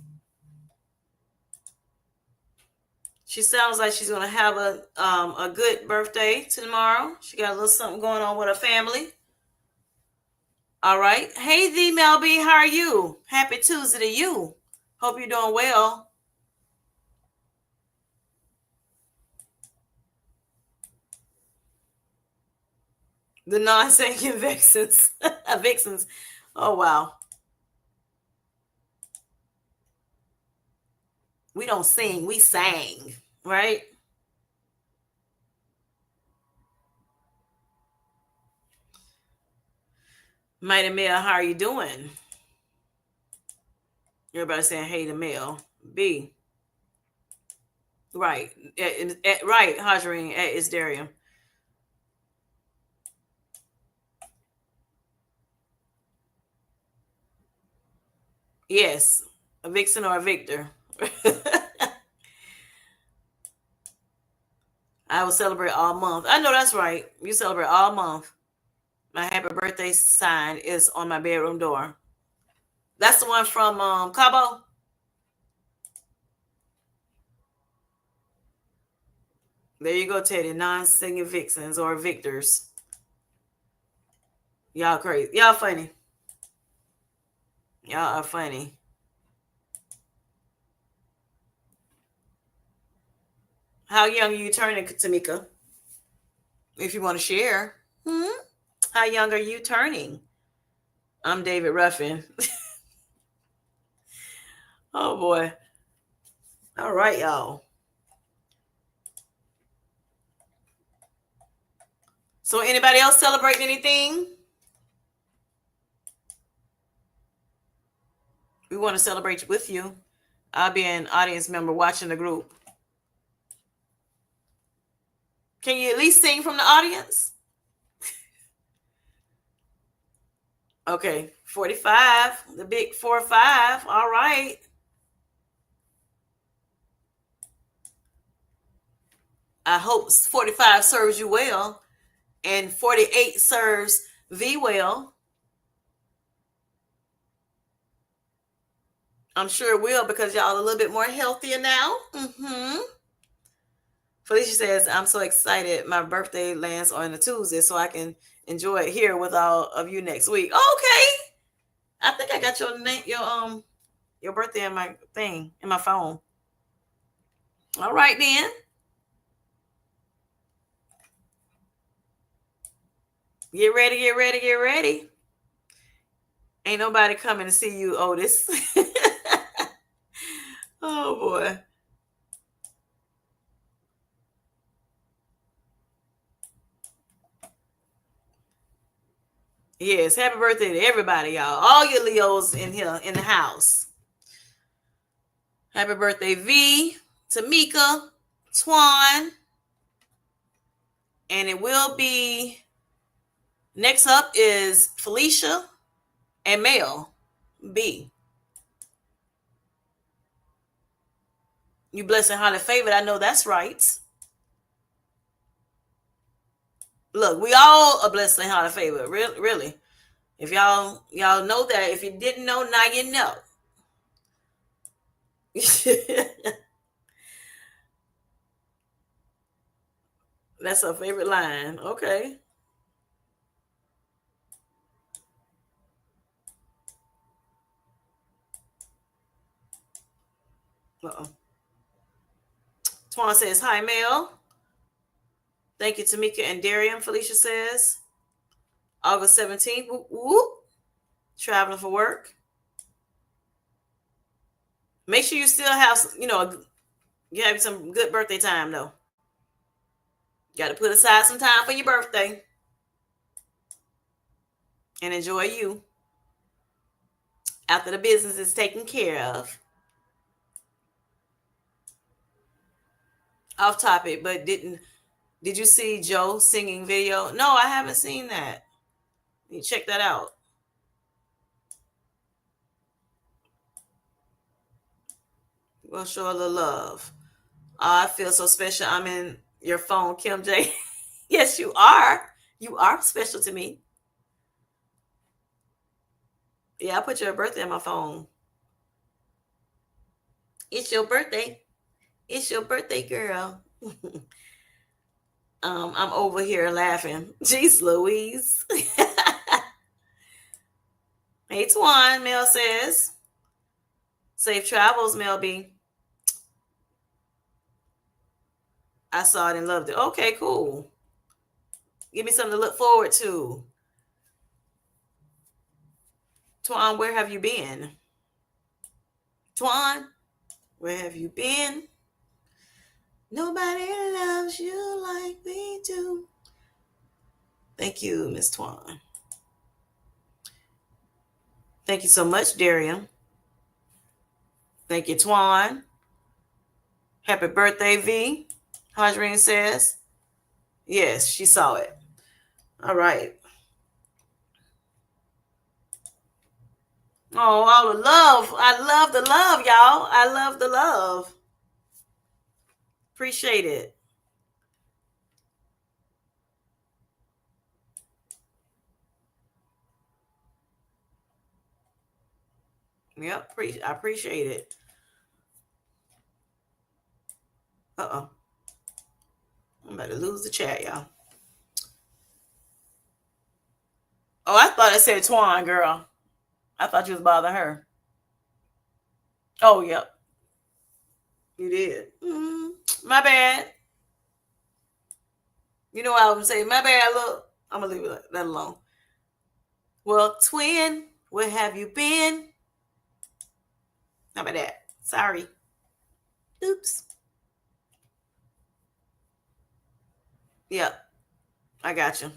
She sounds like she's gonna have a good birthday tomorrow. She got a little something going on with her family. All right. Hey, the Melby, how are you? Happy Tuesday to you. Hope you're doing well. The non-singing vixens, vixens. Oh wow. We don't sing, we sang, right? Mighty Mel, how are you doing? Everybody saying hey to Mel. B. Right. Right, Hajreen is Darium. Yes. A vixen or a victor. I will celebrate all month. I know that's right. You celebrate all month. My happy birthday sign is on my bedroom door. That's the one from Cabo. There you go, Teddy. Non-singing vixens or victors. Y'all crazy. Y'all funny. Y'all are funny. How young are you turning, Tamika? If you want to share. How young are you turning? I'm David Ruffin. Oh boy. All right, y'all. So anybody else celebrating anything? We want to celebrate with you. I'll be an audience member watching the group. Can you at least sing from the audience? Okay, 45, the big 4-5. All right. I hope 45 serves you well and 48 serves V well. I'm sure it will because y'all a little bit more healthier now. Felicia says, I'm so excited. My birthday lands on a Tuesday, so I can enjoy it here with all of you next week. Okay. I think I got your name, your birthday in my thing, in my phone. All right then. Get ready, get ready, get ready. Ain't nobody coming to see you, Otis. Oh boy. Yes, happy birthday to everybody, y'all. All your Leos in here in the house. Happy birthday, V, Tamika, Twan, and it will be next up is Felicia and Mel B. You blessed and highly favored. I know that's right. Look, we all are blessed and highly favored. Really. If y'all know that, if you didn't know, now you know. That's her favorite line. Okay. Uh-oh. Twan says, hi, Mel. Thank you, Tamika and Darian, Felicia says. August 17th, whoop, whoop. Traveling for work. Make sure you still have, you have some good birthday time, though. Got to put aside some time for your birthday and enjoy you after the business is taken care of. Off topic, but did you see Joe singing video? No, I haven't seen that. You check that out. We'll show a little love. Oh, I feel so special. I'm in your phone, Kim J. Yes, you are. You are special to me. Yeah, I put your birthday on my phone. It's your birthday. It's your birthday, girl. I'm over here laughing. Jeez Louise. Hey, Twan, Mel says. Safe travels, Mel B. I saw it and loved it. Okay, cool. Give me something to look forward to. Twan, where have you been? Twan, where have you been? Nobody loves you like we do. Thank you, Miss Twan. Thank you so much, Darian. Thank you, Twan. Happy birthday, V. Hadrine says. Yes, she saw it. All right. Oh, all the love. I love the love, y'all. I love the love. Appreciate it. Yep, I appreciate it. Uh-oh. I'm about to lose the chat, y'all. Oh, I thought it said Twan, girl. I thought you was bothering her. Oh, yep. You did. My bad. You know what I was saying? My bad, look. I'm going to leave that alone. Well, twin, where have you been? How about that? Sorry. Oops. Yep. I got you.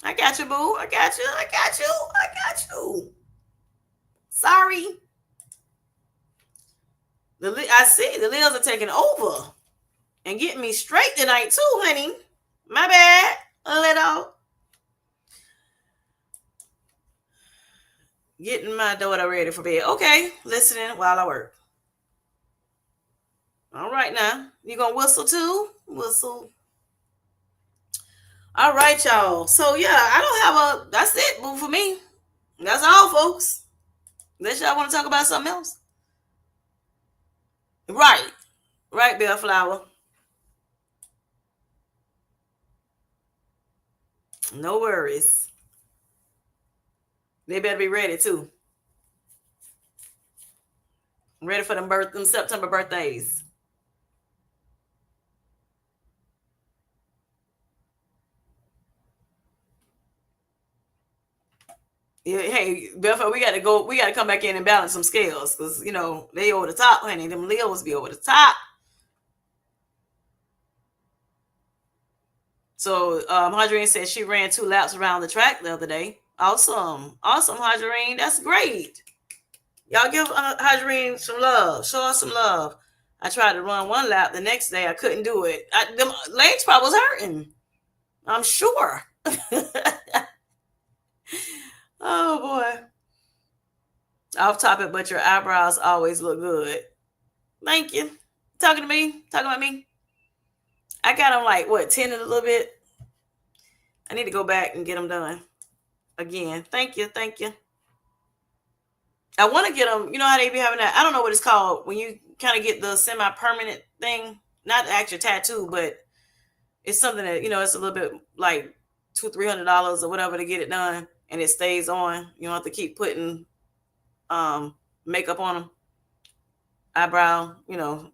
I got you, boo. I got you. I got you. I got you. Sorry. I see the Leos are taking over and getting me straight tonight too, honey. My bad. A little. Getting my daughter ready for bed. Okay, listening while I work. All right now. You gonna whistle too? Whistle. All right, y'all. So yeah, I don't have a that's it, boo, for me. That's all, folks. Unless y'all want to talk about something else. Right. Right, Bellflower. No worries. They better be ready too. Ready for them September birthdays. Yeah, hey, Belfort, we got to go. We got to come back in and balance some scales because they over the top, honey. Them Leos be over the top. So, Hadrine said she ran 2 laps around the track the other day. Awesome, awesome, Hadrine. That's great. Y'all give Hadrine some love. Show her some love. I tried to run 1 lap the next day. I couldn't do it. Them legs probably was hurting. I'm sure. Oh boy. Off topic, but your eyebrows always look good. Thank you. Talking to me? Talking about me? I got them like what, 10 in a little bit. I need to go back and get them done again. Thank you. Thank you. I want to get them. You know how they be having that? I don't know what it's called when you kind of get the semi-permanent thing. Not the actual tattoo, but it's something that it's a little bit like $200-$300 or whatever to get it done, and it stays on. You don't have to keep putting makeup on them, eyebrow,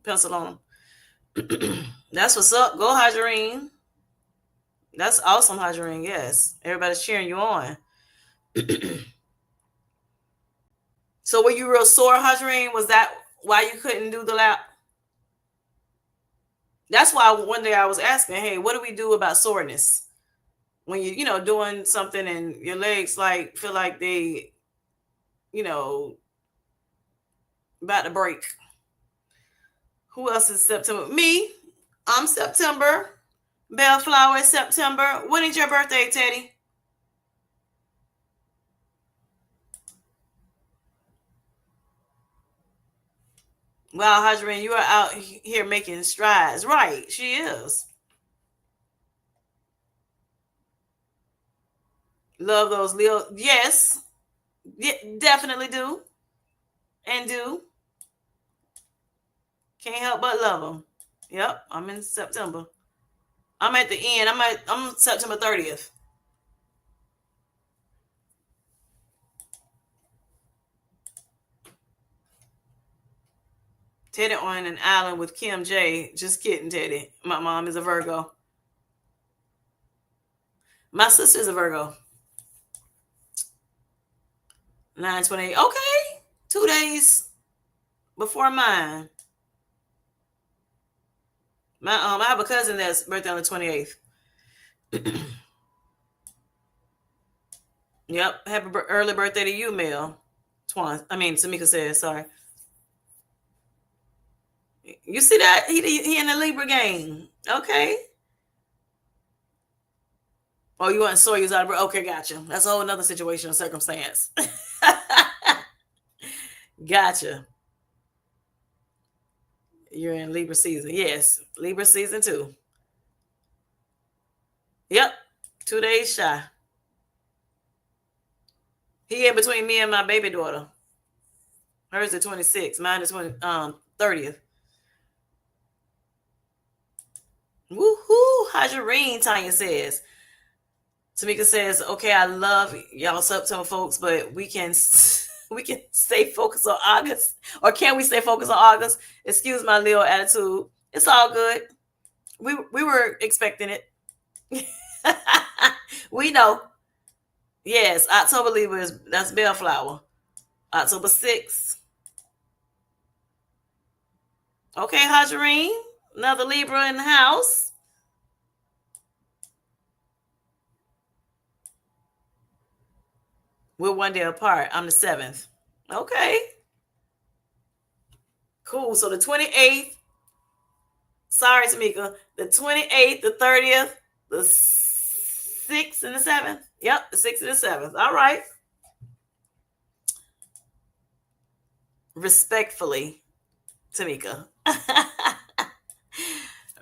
pencil on them. That's what's up. Go, Hadrine. That's awesome, Hadrine. Yes, everybody's cheering you on. So were you real sore, Hadrine? Was that why you couldn't do the lap? That's why one day I was asking, hey, what do we do about soreness when doing something and your legs like feel like they, you know, about to break? Who else is September? Me. I'm September. Bellflower is September. When is your birthday, Teddy? Wow, Hadrine, you are out here making strides. Right, she is. Love those Leo. Yes, definitely do and do. Can't help but love them. Yep, I'm in September. I'm at the end. I'm September 30th. Teddy on an island with Kim J. Just kidding, Teddy. My mom is a Virgo. My sister's a Virgo. 9/28. Okay. 2 days before mine. I have a cousin that's birthday on the 28th. Yep. Happy early birthday to you, Mel. Tamika says, sorry. You see that? He in the Libra game. Okay. Oh, you want Sawyer's out of breath? Okay, gotcha. That's a whole another situation or circumstance. Gotcha. You're in Libra season. Yes. Libra season 2. Yep. 2 days shy. He in between me and my baby daughter. Hers is 26. Mine is 30th. Woohoo! Hadrine, Tanya says. Tamika says, okay, I love y'all September folks, but we can stay focused on August. Or can we stay focused on August? Excuse my Leo attitude. It's all good. We were expecting it. We know. Yes, October Libra that's Bellflower. October 6th. Okay, Hadrine. Another Libra in the house. We're 1 day apart. I'm the 7th. Okay. Cool. So the 28th. Sorry, Tamika. The 28th, the 30th, the 6th, and the 7th. Yep, the 6th and the 7th. All right. Respectfully, Tamika.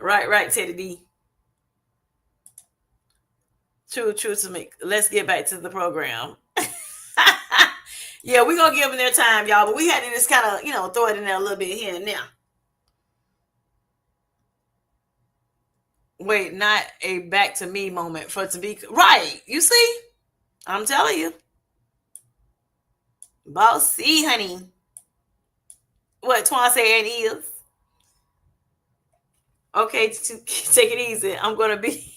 Right, Teddy D. True, Tamika. Let's get back to the program. Yeah, we're gonna give them their time, y'all, but we had to just kind of, throw it in there a little bit here and there. Wait, not a back to me moment for Tamika. Right. You see? I'm telling you. Bossy, honey. What Twan say it is. Okay, take it easy. I'm gonna be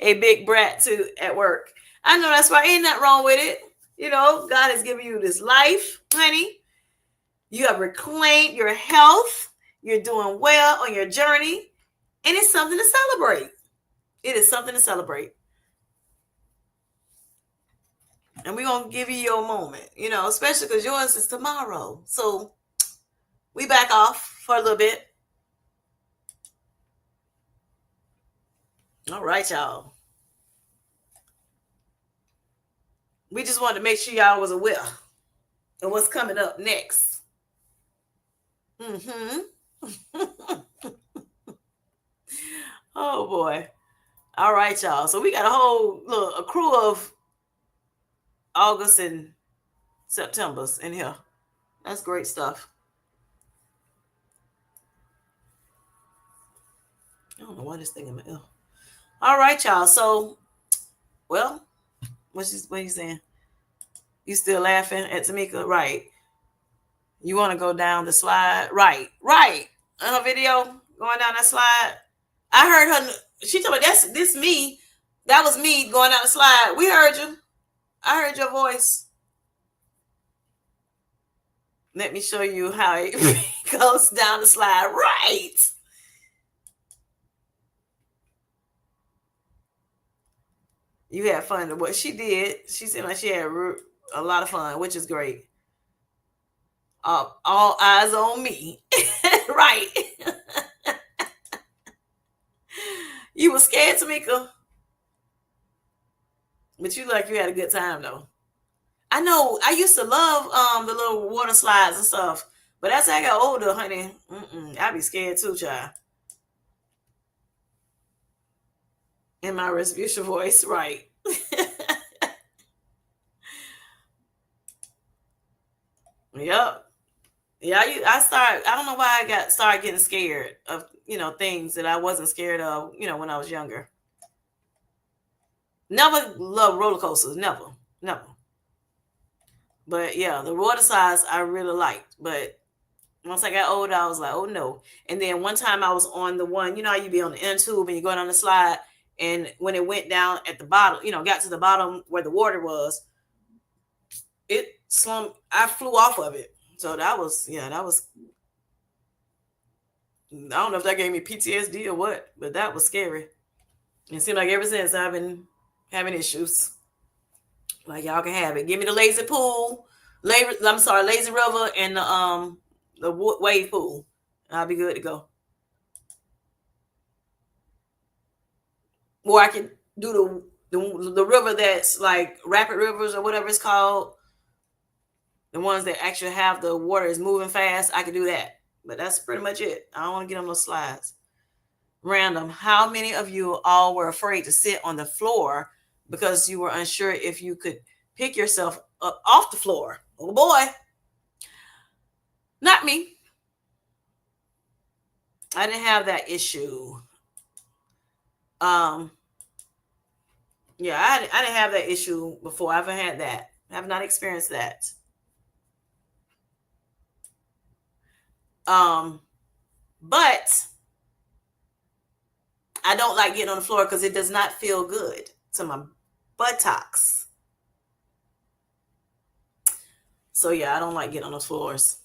a big brat too at work. I know that's right. Ain't nothing wrong with it. God has given you this life, honey. You have reclaimed your health. You're doing well on your journey. And it's something to celebrate. It is something to celebrate. And we're going to give you your moment, especially because yours is tomorrow. So we back off for a little bit. All right, y'all. We just wanted to make sure y'all was aware of what's coming up next. Mm-hmm. Oh, boy. All right, y'all. So we got a crew of August and September's in here. That's great stuff. I don't know why this thing in my ear. All right, y'all. So, well, what you saying? You still laughing at Tamika? Right. You want to go down the slide? Right. On her video, going down that slide. I heard her. She told me this me. That was me going down the slide. We heard you. I heard your voice. Let me show you how it goes down the slide. Right. You had fun. What she did, she seemed like she had a lot of fun, which is great. All eyes on me. Right. You were scared, Tamika. But you had a good time though. I know I used to love the little water slides and stuff. But as I got older, honey, I'd be scared too, child. In my Respucia voice, right. Yep. Yeah, I don't know why started getting scared of, things that I wasn't scared of, when I was younger. Never loved roller coasters, never. Never. But yeah, the water slides I really liked. But once I got older, I was like, oh no. And then one time I was on the one, how you be on the end tube and you go down the slide. And when it went down at the bottom, got to the bottom where the water was, it swung, I flew off of it. So that was, I don't know if that gave me PTSD or what, but that was scary. It seemed like ever since I've been having issues. Like y'all can have it. Give me the lazy pool, lazy river, and the wave pool. I'll be good to go. Or I can do the river that's like rapid rivers or whatever it's called. The ones that actually have the water is moving fast. I can do that. But that's pretty much it. I don't want to get on those slides. Random. How many of you all were afraid to sit on the floor because you were unsure if you could pick yourself up off the floor? Oh boy. Not me. I didn't have that issue. Yeah, I didn't have that issue before. I haven't had that. I have not experienced that. But I don't like getting on the floor because it does not feel good to my buttocks. So yeah, I don't like getting on those floors.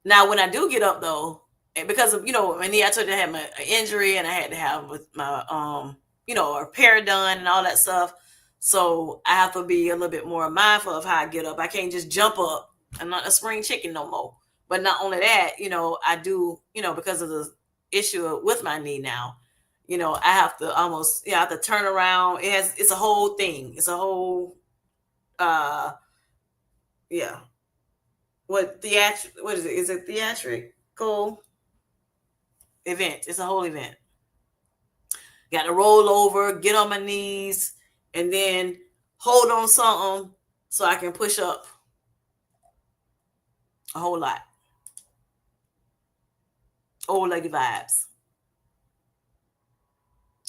Now, when I do get up though, and because of and I told you I had my injury and I had to have with my repair done and all that stuff. So I have to be a little bit more mindful of how I get up. I can't just jump up. I'm not a spring chicken no more. But not only that, I do, because of the issue with my knee now, I have to almost, I have to turn around. It's a whole thing. It's a whole, yeah. what is it? Is it theatrical event? It's a whole event. Got to roll over, get on my knees, and then hold on something so I can push up a whole lot. Old lady vibes.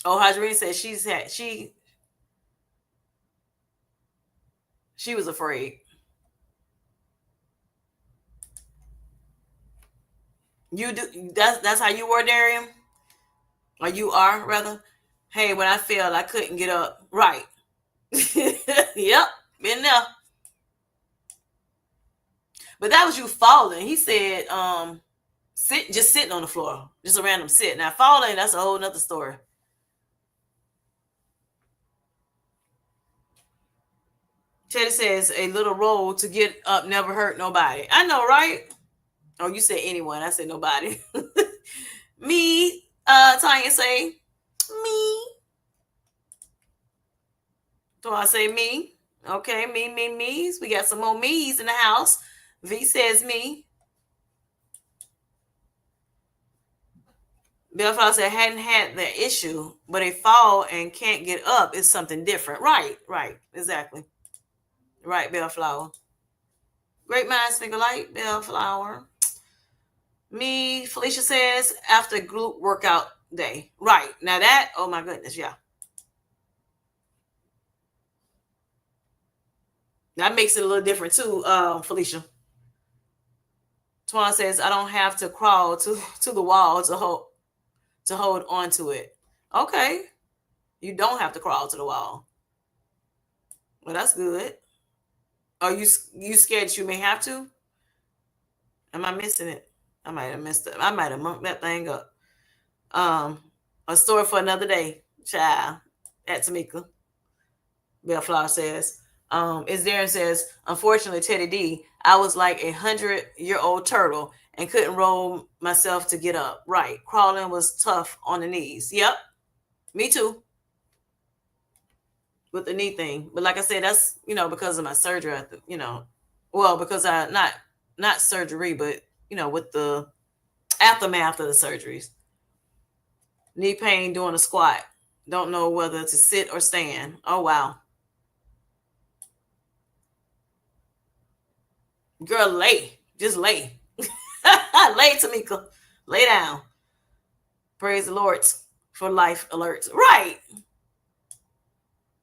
Oh, Hadreen said she was afraid. You do that's how you were, Darian, or you are rather. Hey, when I failed, I couldn't get up. Right. Yep, been there. But that was you falling. He said, just sitting on the floor, just a random sit. Now falling, that's a whole nother story. Teddy says a little roll to get up never hurt nobody. I know, right? Oh, you said anyone. I said nobody. Me, Tanya say me. Do I say me? Okay, me's. We got some more me's in the house. V says me. Bellflower said hadn't had the issue, but a fall and can't get up is something different. Right, exactly. Right, Bellflower. Great minds think alike, Bellflower. Me, Felicia says after group workout day. Right. Now that, oh my goodness, yeah. That makes it a little different too, Felicia. Twan says I don't have to crawl to the wall to hold on to it. Okay. You don't have to crawl to the wall. Well, that's good. Are you scared you may have to? Am I missing it? I might have missed it. I might have munked that thing up. Um, a story for another day, child. At Tamika. Bellflower says. Is there and says, unfortunately, Teddy D, I was like 100-year-old turtle and couldn't roll myself to get up. Right. Crawling was tough on the knees. Yep. Me too. With the knee thing. But like I said, that's, because of my surgery, well, because I not surgery, but with the aftermath of the surgeries. Knee pain doing a squat. Don't know whether to sit or stand. Oh wow. Girl, lay. Just lay. Lay, Tamika. Lay down. Praise the Lord for life alerts. Right.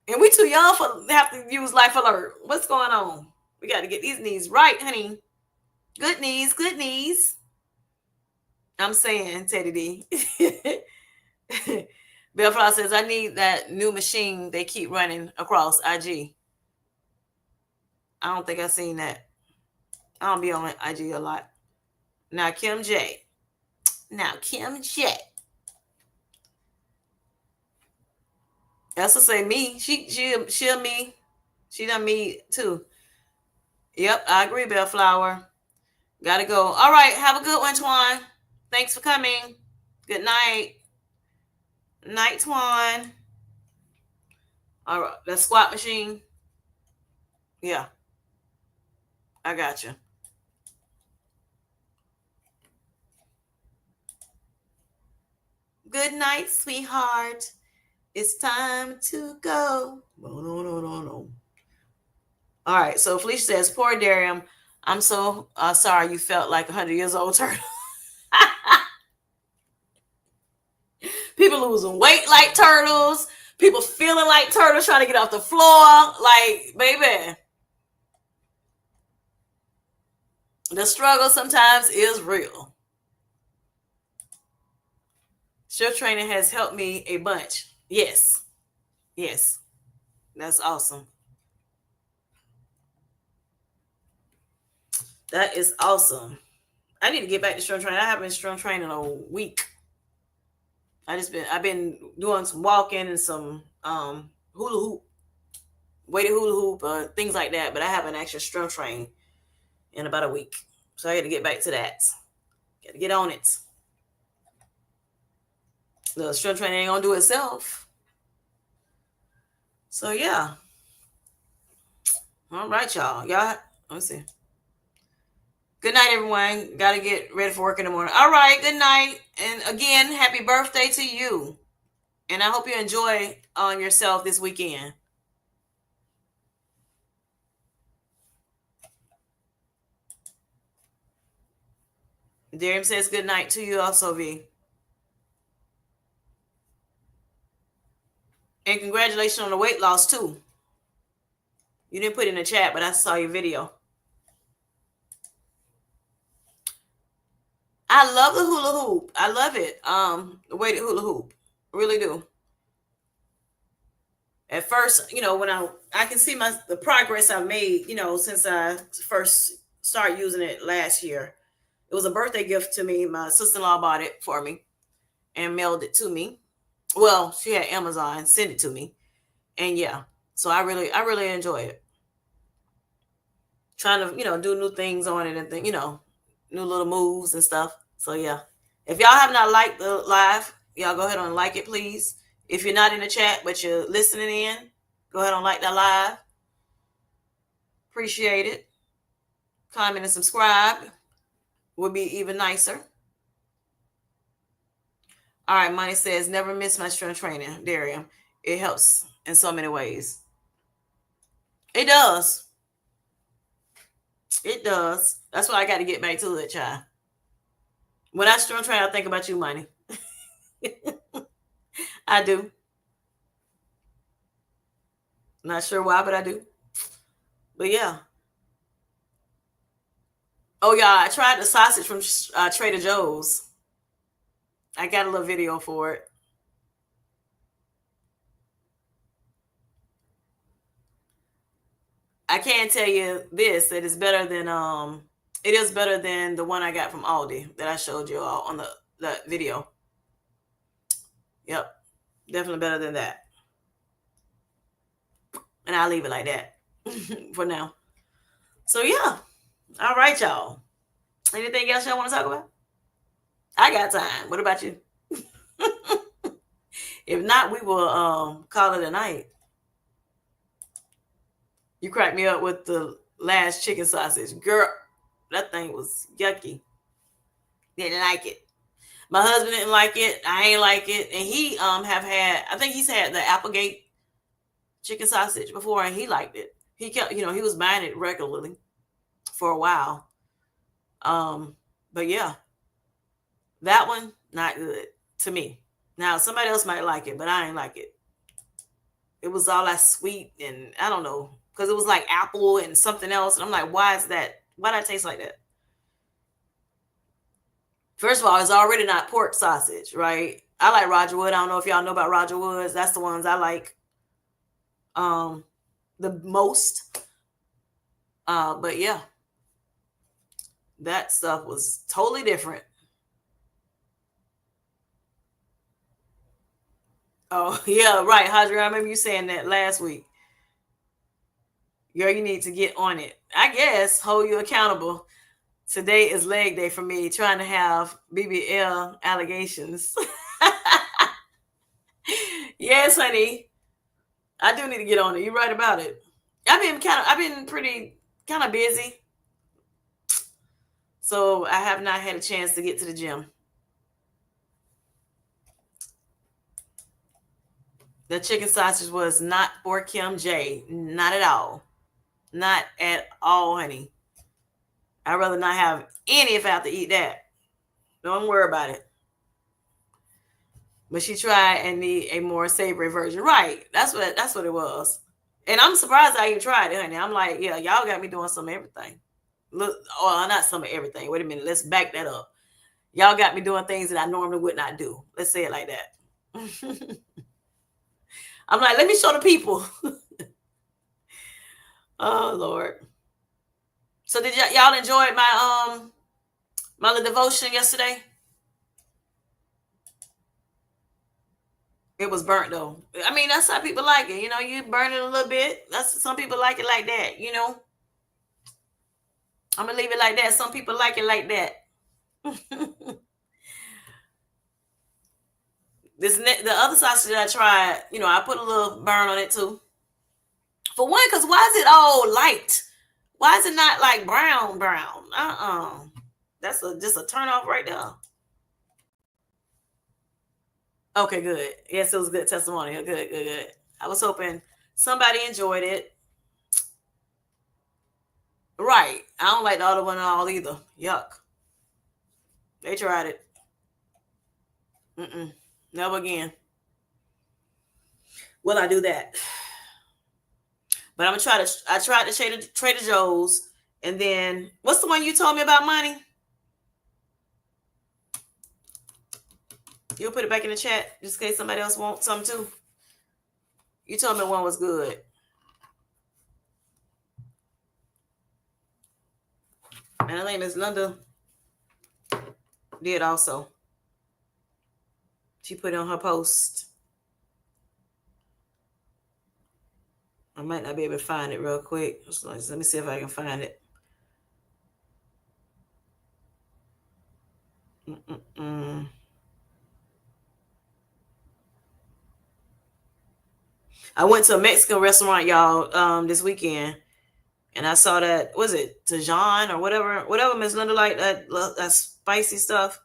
And we too young for have to use life alert. What's going on? We got to get these knees right, honey. Good knees, good knees. I'm saying, Teddy D. Bellflower says, I need that new machine they keep running across IG. I don't think I've seen that. I don't be on IG a lot. Now, Kim J. Elsa say me. She'll me. She done me too. Yep, I agree, Bellflower. Gotta go. All right, have a good one, Twan. Thanks for coming. Good night. Night, Twan. All right, that squat machine. Yeah, I got you. Good night, sweetheart. It's time to go. No. All right, so Felicia says, poor Darian, I'm so sorry you felt like 100 years old turtle. People losing weight like turtles. People feeling like turtles trying to get off the floor. Like, baby. The struggle sometimes is real. Strength training has helped me a bunch. Yes. That's awesome. That is awesome. I need to get back to strength training. I haven't been strength training in a week. I've been doing some walking and some hula hoop, weighted hula hoop, things like that. But I haven't actually strength trained in about a week, so I got to get back to that. Got to get on it. The strength training ain't gonna do itself. So yeah. All right, y'all. Let me see. Good night, everyone. Got to get ready for work in the morning. All right. Good night. And again, happy birthday to you. And I hope you enjoy on yourself this weekend. Darian says good night to you also, V. And congratulations on the weight loss, too. You didn't put it in the chat, but I saw your video. I love the hula hoop. I love it. The weighted hula hoop. Really do. At first, when I can see the progress I've made, since I first started using it last year. It was a birthday gift to me. My sister-in-law bought it for me and mailed it to me. Well, she had Amazon send it to me. And yeah. So I really enjoy it. Trying to, do new things on it and new little moves and stuff. So yeah. If y'all have not liked the live, y'all go ahead and like it, please. If you're not in the chat but you're listening in, go ahead and like that live. Appreciate it. Comment and subscribe would be even nicer. All right, Money says, never miss my strength training, Darian. It helps in so many ways. It does. It does. That's why I got to get back to it, child. When I strength train, I think about you, Money. I do. Not sure why, but I do. But yeah. Oh, yeah, I tried the sausage from Trader Joe's. I got a little video for it. I can tell you this, that it's better than it is better than the one I got from Aldi that I showed you all on the video. Yep. Definitely better than that. And I'll leave it like that for now. So yeah. All right, y'all. Anything else y'all want to talk about? I got time. What about you? If not, we will call it a night. You cracked me up with the last chicken sausage. Girl, that thing was yucky. Didn't like it. My husband didn't like it. I ain't like it. And he have had, I think he's had the Applegate chicken sausage before and he liked it. He kept, he was buying it regularly for a while. But yeah, that one, not good to me. Now, somebody else might like it, but I ain't like it. It was all that sweet and I don't know, because it was like apple and something else. And I'm like, why is that? Why did I taste like that? First of all, it's already not pork sausage, right? I like Roger Wood. I don't know if y'all know about Roger Woods. That's the ones I like the most. But yeah, that stuff was totally different. Oh, yeah, right, Hadri. I remember you saying that last week. Girl, you need to get on it. I guess hold you accountable. Today is leg day for me, trying to have BBL allegations. Yes, honey. I do need to get on it. You're right about it. I've been pretty kind of busy. So I have not had a chance to get to the gym. The chicken sausage was not for Kim J. Not at all. Not at all, honey. I'd rather not have any if I have to eat that. Don't worry about it. But she tried and need a more savory version. Right. That's what it was. And I'm surprised I even tried it, honey. I'm like, yeah, y'all got me doing some of everything. Look, oh, not some of everything. Wait a minute. Let's back that up. Y'all got me doing things that I normally would not do. Let's say it like that. I'm like, let me show the people. Oh Lord. So did y'all enjoy my little devotion yesterday? It was burnt though. I mean, that's how people like it. You burn it a little bit. That's some people like it like that. I'm gonna leave it like that. Some people like it like that. The other sausage that I tried, I put a little burn on it too. For one, because why is it all light? Why is it not like brown, brown? That's just a turn off right there. Okay, good. Yes, it was a good testimonial. Good, good, good. I was hoping somebody enjoyed it. Right. I don't like the other one at all either. Yuck. They tried it. Mm-mm. Never again. Will I do that? But I'm gonna try to. I tried to Trader Joe's, and then what's the one you told me about money? You'll put it back in the chat just in case somebody else wants some too. You told me one was good. And her name is Linda. Did also. She put it on her post. I might not be able to find it real quick. Let me see if I can find it. Mm-mm-mm. I went to a Mexican restaurant, y'all, this weekend, and I saw that, was it Tajan or whatever Miss Linda like that spicy stuff.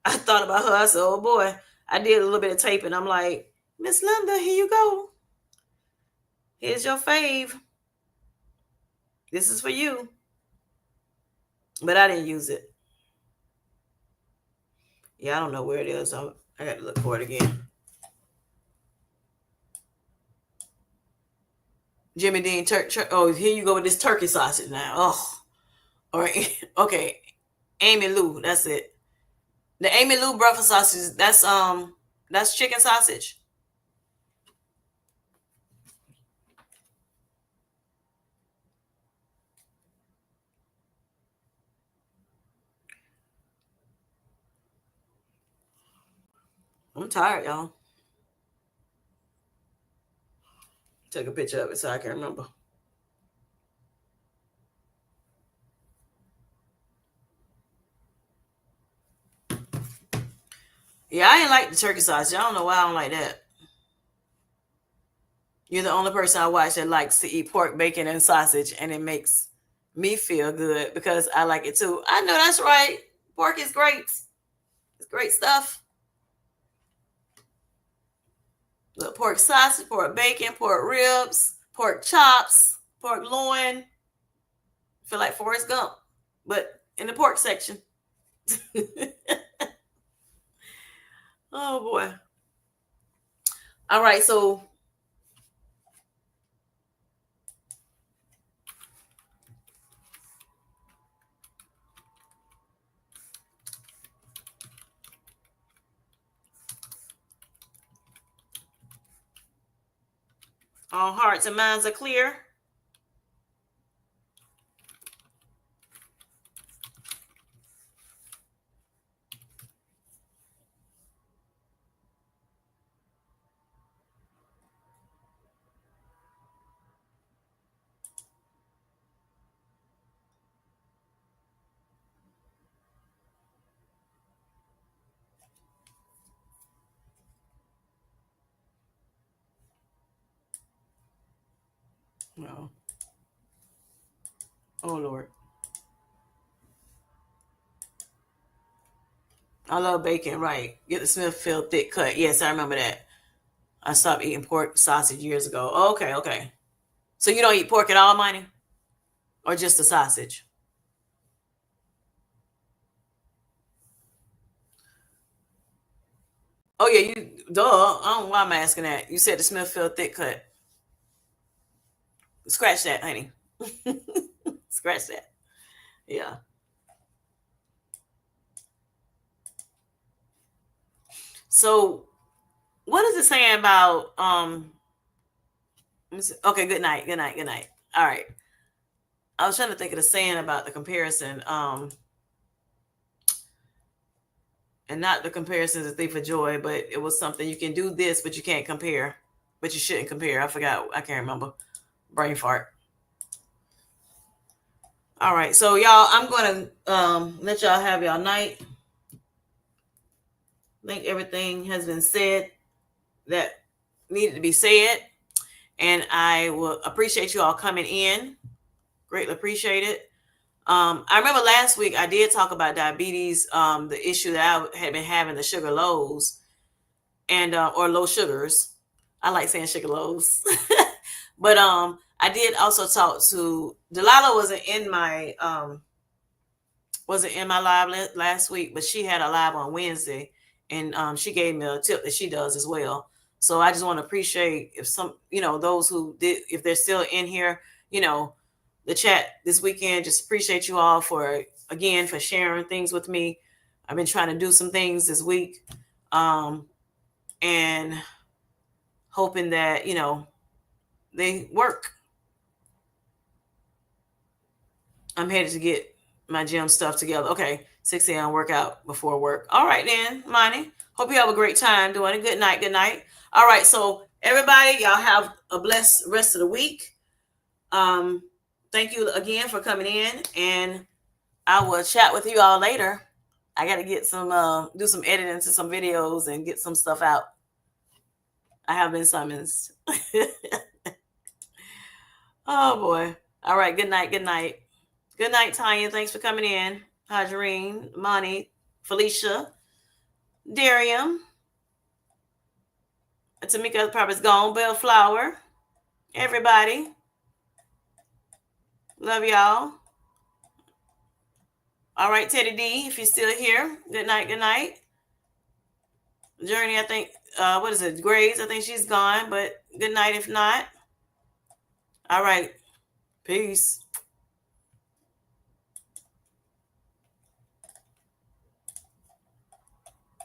I thought about her. I said, oh boy, I did a little bit of taping. I'm like, Miss Linda, here you go. Here's your fave. This is for you. But I didn't use it. Yeah, I don't know where it is. So I got to look for it again. Jimmy Dean oh, here you go with this turkey sausage now. Oh, all right. Okay. Amy Lou, that's it. The Amy Lou breakfast sausage, that's chicken sausage. I'm tired, y'all. Take a picture of it so I can remember. Yeah, I ain't like the turkey sausage. I don't know why I don't like that. You're the only person I watch that likes to eat pork, bacon, and sausage, and it makes me feel good because I like it too. I know that's right. Pork is great. It's great stuff. Look, pork sausage, pork bacon, pork ribs, pork chops, pork loin. Feel like Forrest Gump, but in the pork section. Oh boy. All right, so all hearts and minds are clear. No. Oh Lord. I love bacon, right. Get the Smithfield thick cut. Yes, I remember that. I stopped eating pork sausage years ago. Okay, okay. So you don't eat pork at all, Money? Or just the sausage? Oh yeah, you duh. I don't know why I'm asking that. You said the Smithfield thick cut. Scratch that, honey. Scratch that. Yeah. So what is it saying about okay, good night, good night, good night. All right. I was trying to think of the saying about the comparison, and not the comparison is a thief of joy, but it was something you can do this, but you can't compare, but you shouldn't compare. I forgot. I can't remember. Brain fart. All right, so y'all, I'm gonna let y'all have y'all night. I think everything has been said that needed to be said, and I will appreciate you all coming in. Greatly appreciate it. I remember last week I did talk about diabetes, the issue that I had been having, the sugar lows and or low sugars. I like saying sugar lows. But I did also talk to Delilah. Wasn't in my live last week, but she had a live on Wednesday, and she gave me a tip that she does as well. So I just want to appreciate if some, those who did, if they're still in here, you know, the chat this weekend. Just appreciate you all for again for sharing things with me. I've been trying to do some things this week, and hoping that they work. I'm headed to get my gym stuff together. Okay, 6 a.m. workout before work. All right then, Monty. Hope you have a great time doing it. Good night. Good night. All right, so everybody, y'all have a blessed rest of the week. Um, Thank you again for coming in, and I will chat with you all later. I got to get some do some editing to some videos and get some stuff out. I have been summoned. Oh boy. All right. Good night. Good night. Good night, Tanya. Thanks for coming in. Hadjarine, Monty, Felicia, Darium, Tamika probably is gone. Bellflower, everybody. Love y'all. All right, Teddy D, if you're still here. Good night. Good night. Journey, I think, what is it? Grace, I think she's gone, but good night if not. All right. Peace.